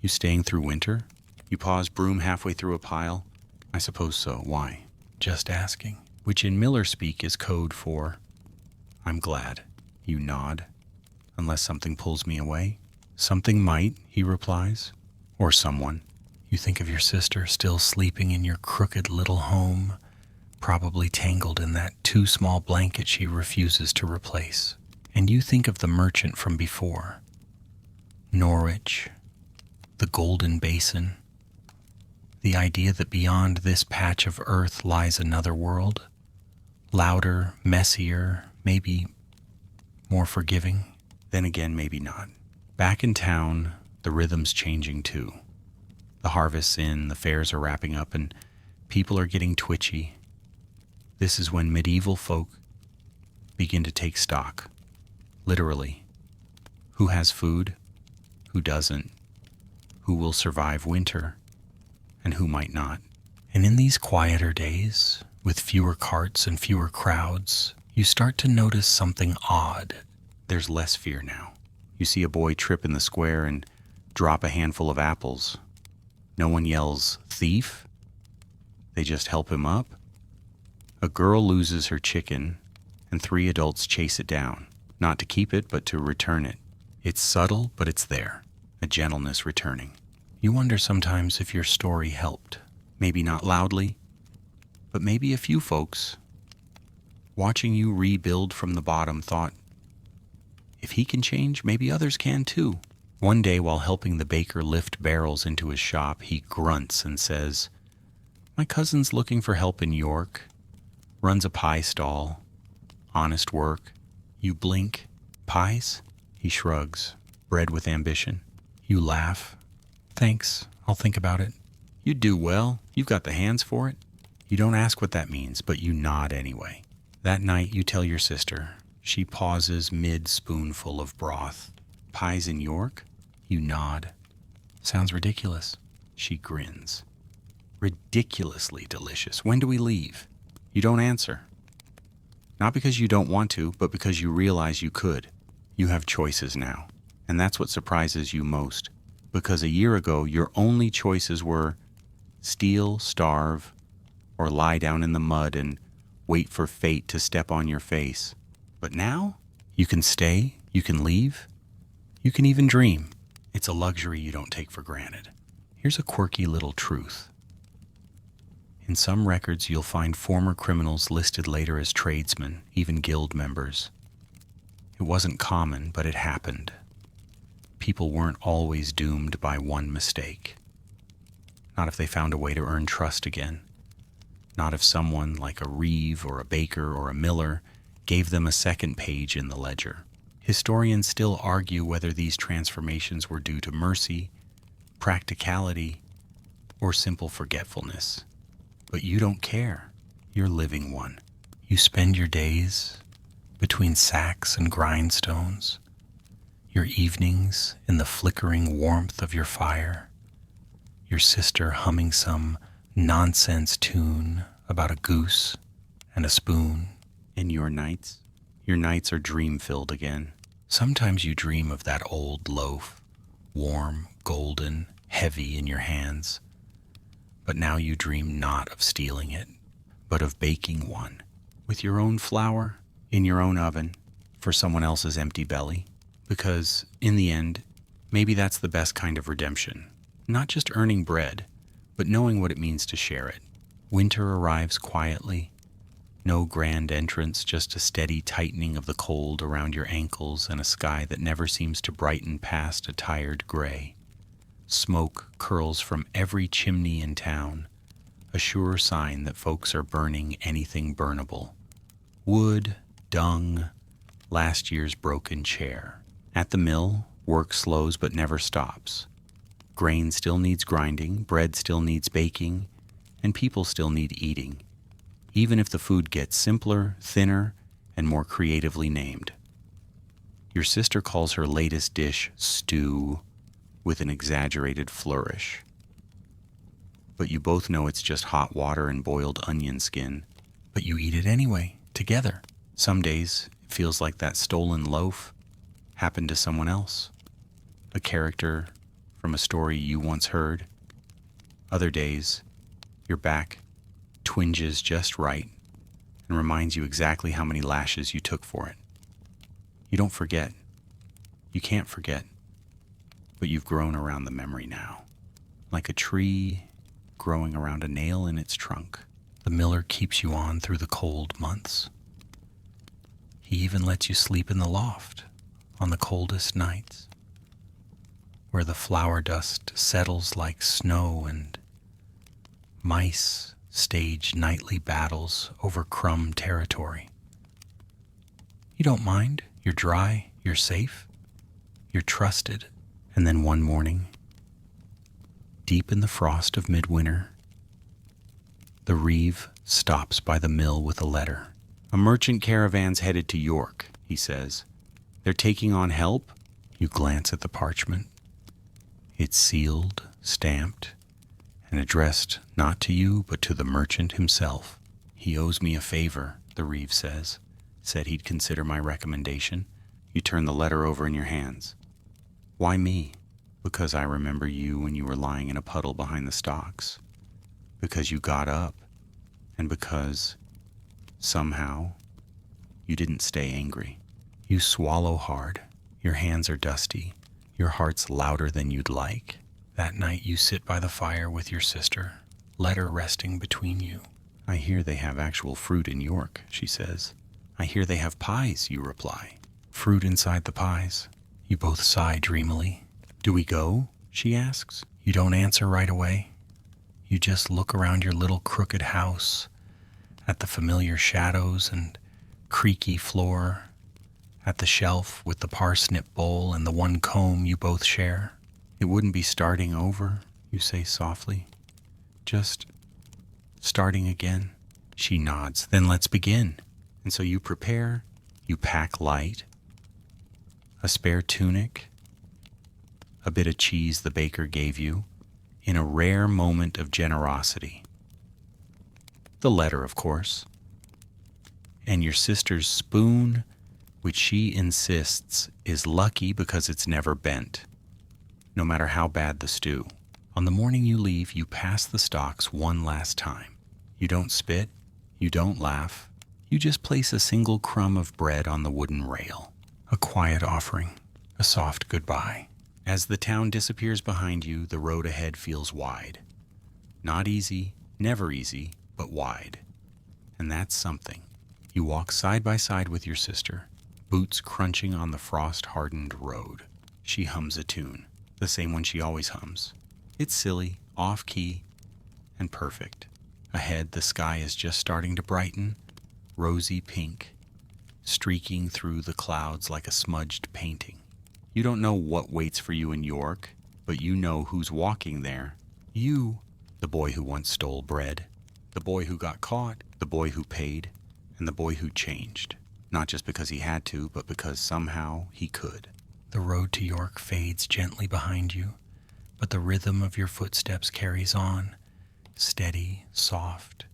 You staying through winter? You pause broom halfway through a pile? I suppose so. Why? Just asking. Which in miller speak is code for, I'm glad. You nod. Unless something pulls me away. Something might, he replies. Or someone. You think of your sister still sleeping in your crooked little home, probably tangled in that too small blanket she refuses to replace. And you think of the merchant from before. Norwich, the Golden Basin, the idea that beyond this patch of earth lies another world, louder, messier, maybe more forgiving, then again maybe not. Back in town, the rhythm's changing too. The harvest's in, the fairs are wrapping up, and people are getting twitchy. This is when medieval folk begin to take stock, literally. Who has food? Who doesn't? Who will survive winter? And who might not? And in these quieter days, with fewer carts and fewer crowds, you start to notice something odd. There's less fear now. You see a boy trip in the square and drop a handful of apples. No one yells, thief? They just help him up. A girl loses her chicken, and 3 adults chase it down, not to keep it, but to return it. It's subtle, but it's there, a gentleness returning. You wonder sometimes if your story helped. Maybe not loudly, but maybe a few folks, watching you rebuild from the bottom, thought, if he can change, maybe others can too. One day, while helping the baker lift barrels into his shop, he grunts and says, "My cousin's looking for help in York. Runs a pie stall. Honest work." You blink. "Pies?" He shrugs. "Bread with ambition." You laugh. "Thanks, I'll think about it." "You do well. You've got the hands for it." You don't ask what that means, but you nod anyway. That night you tell your sister. She pauses mid-spoonful of broth. "Pies in York?" You nod. "Sounds ridiculous." She grins. "Ridiculously delicious. When do we leave?" You don't answer. Not because you don't want to, but because you realize you could. You have choices now. And that's what surprises you most. Because a year ago, your only choices were steal, starve, or lie down in the mud and wait for fate to step on your face. But now, you can stay, you can leave, you can even dream. It's a luxury you don't take for granted. Here's a quirky little truth. In some records, you'll find former criminals listed later as tradesmen, even guild members. It wasn't common, but it happened. People weren't always doomed by one mistake. Not if they found a way to earn trust again. Not if someone like a reeve or a baker or a miller gave them a second page in the ledger. Historians still argue whether these transformations were due to mercy, practicality, or simple forgetfulness. But you don't care. You're living one. You spend your days between sacks and grindstones, your evenings in the flickering warmth of your fire, your sister humming some nonsense tune about a goose and a spoon. And your nights are dream-filled again. Sometimes you dream of that old loaf, warm, golden, heavy in your hands. But now you dream not of stealing it, but of baking one, with your own flour, in your own oven, for someone else's empty belly. Because, in the end, maybe that's the best kind of redemption. Not just earning bread, but knowing what it means to share it. Winter arrives quietly. No grand entrance, just a steady tightening of the cold around your ankles and a sky that never seems to brighten past a tired gray. Smoke curls from every chimney in town, a sure sign that folks are burning anything burnable. Wood, dung, last year's broken chair. At the mill, work slows but never stops. Grain still needs grinding, bread still needs baking, and people still need eating, even if the food gets simpler, thinner, and more creatively named. Your sister calls her latest dish stew, with an exaggerated flourish. But you both know it's just hot water and boiled onion skin. But you eat it anyway, together. Some days, it feels like that stolen loaf happened to someone else, a character from a story you once heard. Other days, your back twinges just right and reminds you exactly how many lashes you took for it. You don't forget. You can't forget. But you've grown around the memory now, like a tree growing around a nail in its trunk. The miller keeps you on through the cold months. He even lets you sleep in the loft on the coldest nights, where the flour dust settles like snow and mice stage nightly battles over crumb territory. You don't mind. You're dry. You're safe. You're trusted. And then one morning, deep in the frost of midwinter, the reeve stops by the mill with a letter. "A merchant caravan's headed to York," he says. "They're taking on help." You glance at the parchment. It's sealed, stamped, and addressed not to you, but to the merchant himself. "He owes me a favor," the reeve says. "Said he'd consider my recommendation." You turn the letter over in your hands. "Why me?" "Because I remember you when you were lying in a puddle behind the stocks. Because you got up. And because, somehow, you didn't stay angry." You swallow hard. Your hands are dusty. Your heart's louder than you'd like. That night you sit by the fire with your sister, letter resting between you. "I hear they have actual fruit in York," she says. "I hear they have pies," you reply. "Fruit inside the pies." You both sigh dreamily. "Do we go?" she asks. You don't answer right away. You just look around your little crooked house, at the familiar shadows and creaky floor, at the shelf with the parsnip bowl and the one comb you both share. "It wouldn't be starting over," you say softly. "Just starting again." She nods. "Then let's begin." And so you prepare, you pack light, a spare tunic, a bit of cheese the baker gave you, in a rare moment of generosity. The letter, of course. And your sister's spoon, which she insists is lucky because it's never bent, no matter how bad the stew. On the morning you leave, you pass the stocks one last time. You don't spit, you don't laugh, you just place a single crumb of bread on the wooden rail. A quiet offering, a soft goodbye. As the town disappears behind you, the road ahead feels wide. Not easy, never easy, but wide. And that's something. You walk side by side with your sister, boots crunching on the frost-hardened road. She hums a tune, the same one she always hums. It's silly, off-key, and perfect. Ahead, the sky is just starting to brighten, rosy pink, streaking through the clouds like a smudged painting. You don't know what waits for you in York, but you know who's walking there. You, the boy who once stole bread, the boy who got caught, the boy who paid, and the boy who changed. Not just because he had to, but because somehow he could. The road to York fades gently behind you, but the rhythm of your footsteps carries on, steady, soft,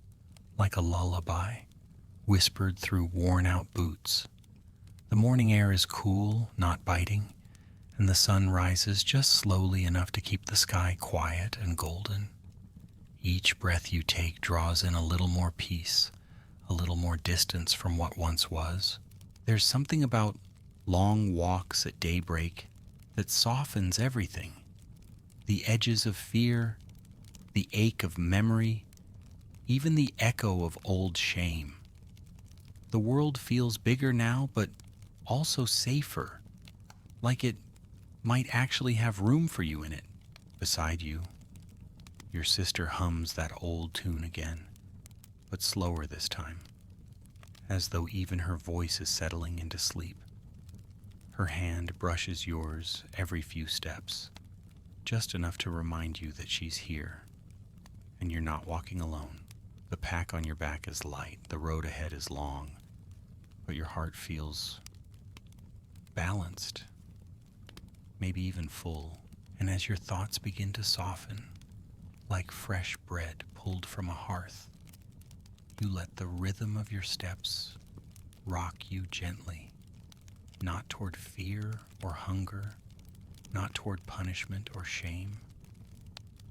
like a lullaby, whispered through worn-out boots. The morning air is cool, not biting, and the sun rises just slowly enough to keep the sky quiet and golden. Each breath you take draws in a little more peace, a little more distance from what once was. There's something about long walks at daybreak that softens everything. The edges of fear, the ache of memory, even the echo of old shame. The world feels bigger now, but also safer, like it might actually have room for you in it. Beside you, your sister hums that old tune again, but slower this time, as though even her voice is settling into sleep. Her hand brushes yours every few steps, just enough to remind you that she's here, and you're not walking alone. The pack on your back is light, the road ahead is long, but your heart feels balanced, maybe even full. And as your thoughts begin to soften, like fresh bread pulled from a hearth, you let the rhythm of your steps rock you gently, not toward fear or hunger, not toward punishment or shame,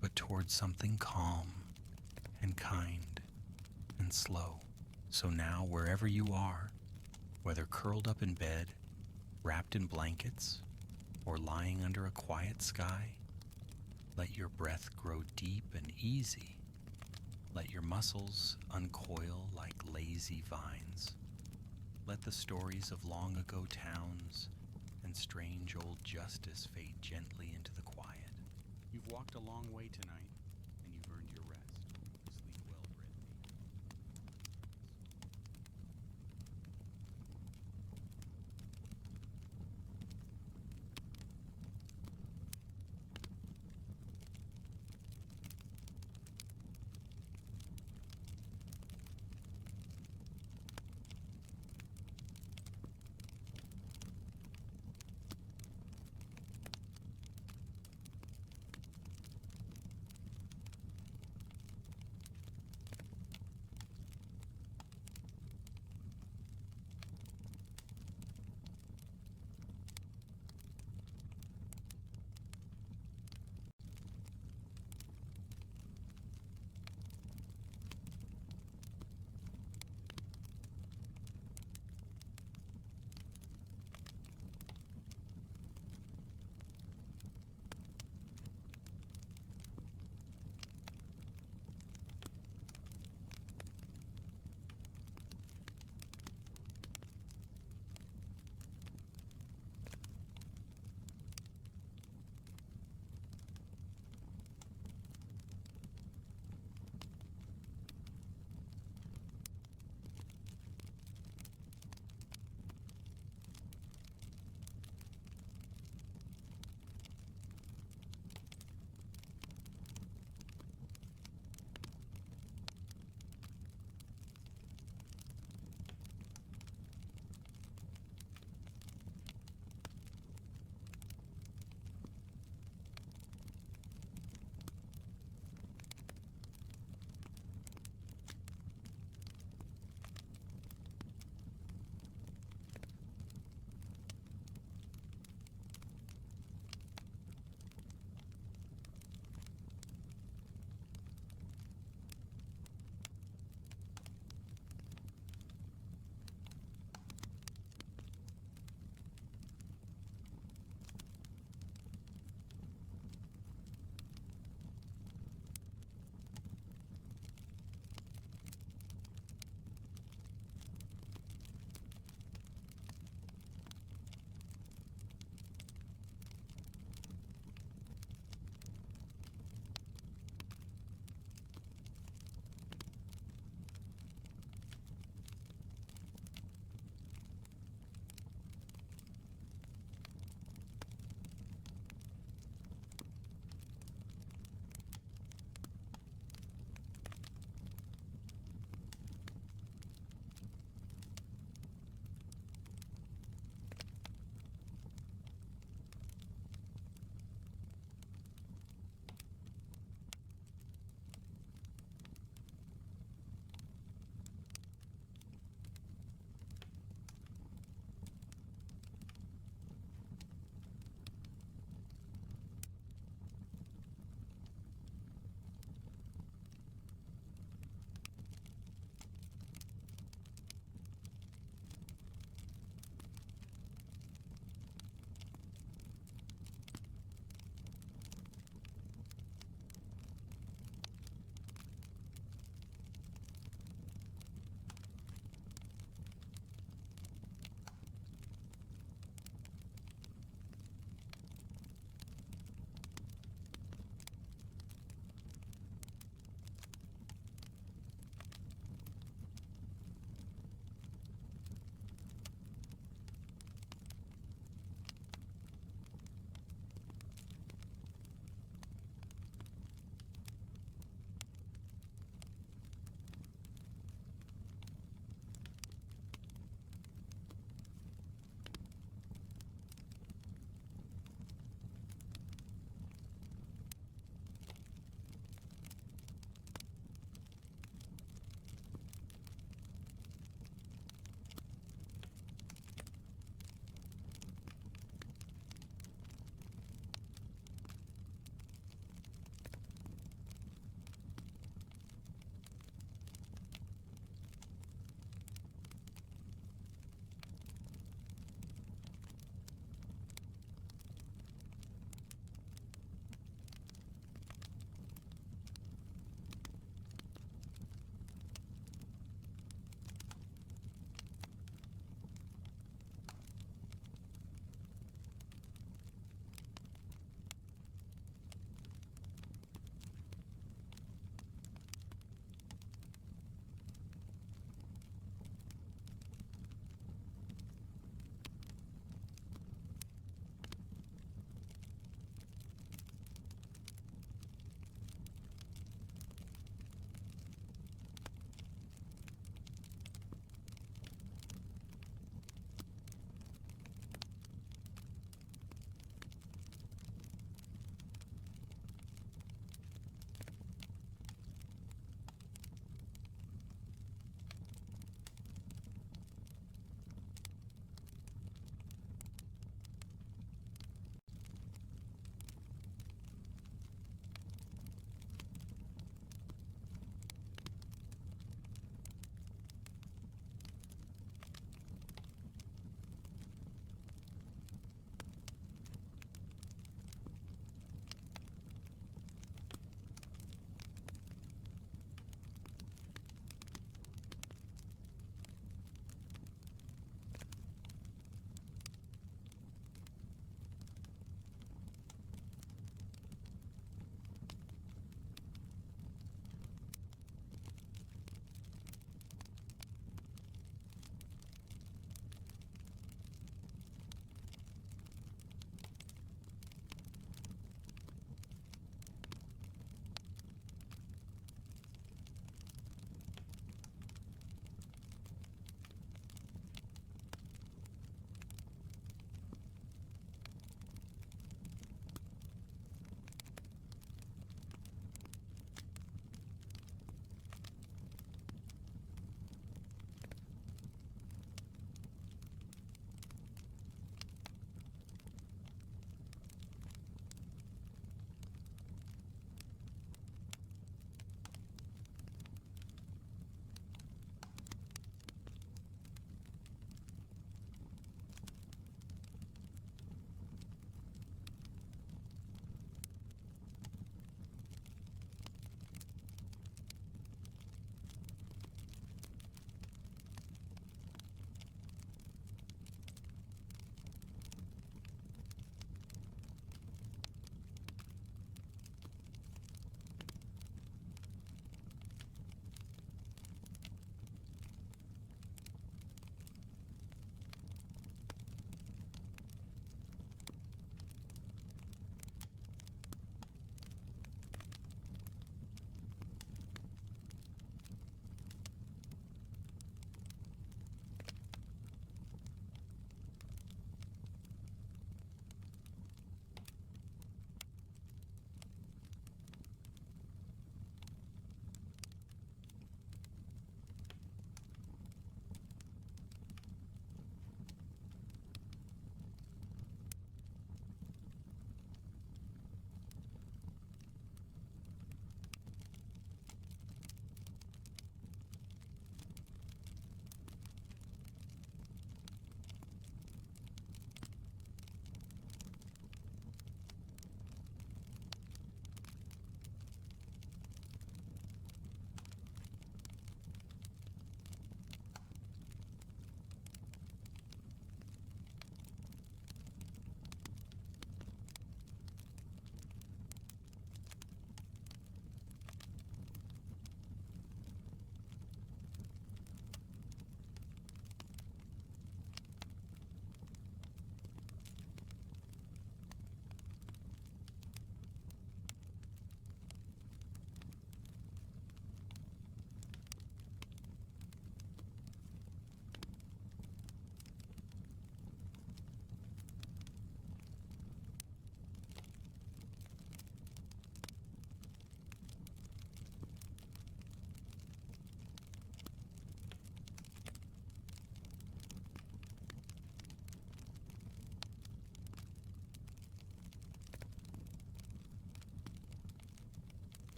but toward something calm and kind and slow. So now, wherever you are, whether curled up in bed, wrapped in blankets, or lying under a quiet sky, let your breath grow deep and easy. Let your muscles uncoil like lazy vines. Let the stories of long ago towns and strange old justice fade gently into the quiet. You've walked a long way tonight.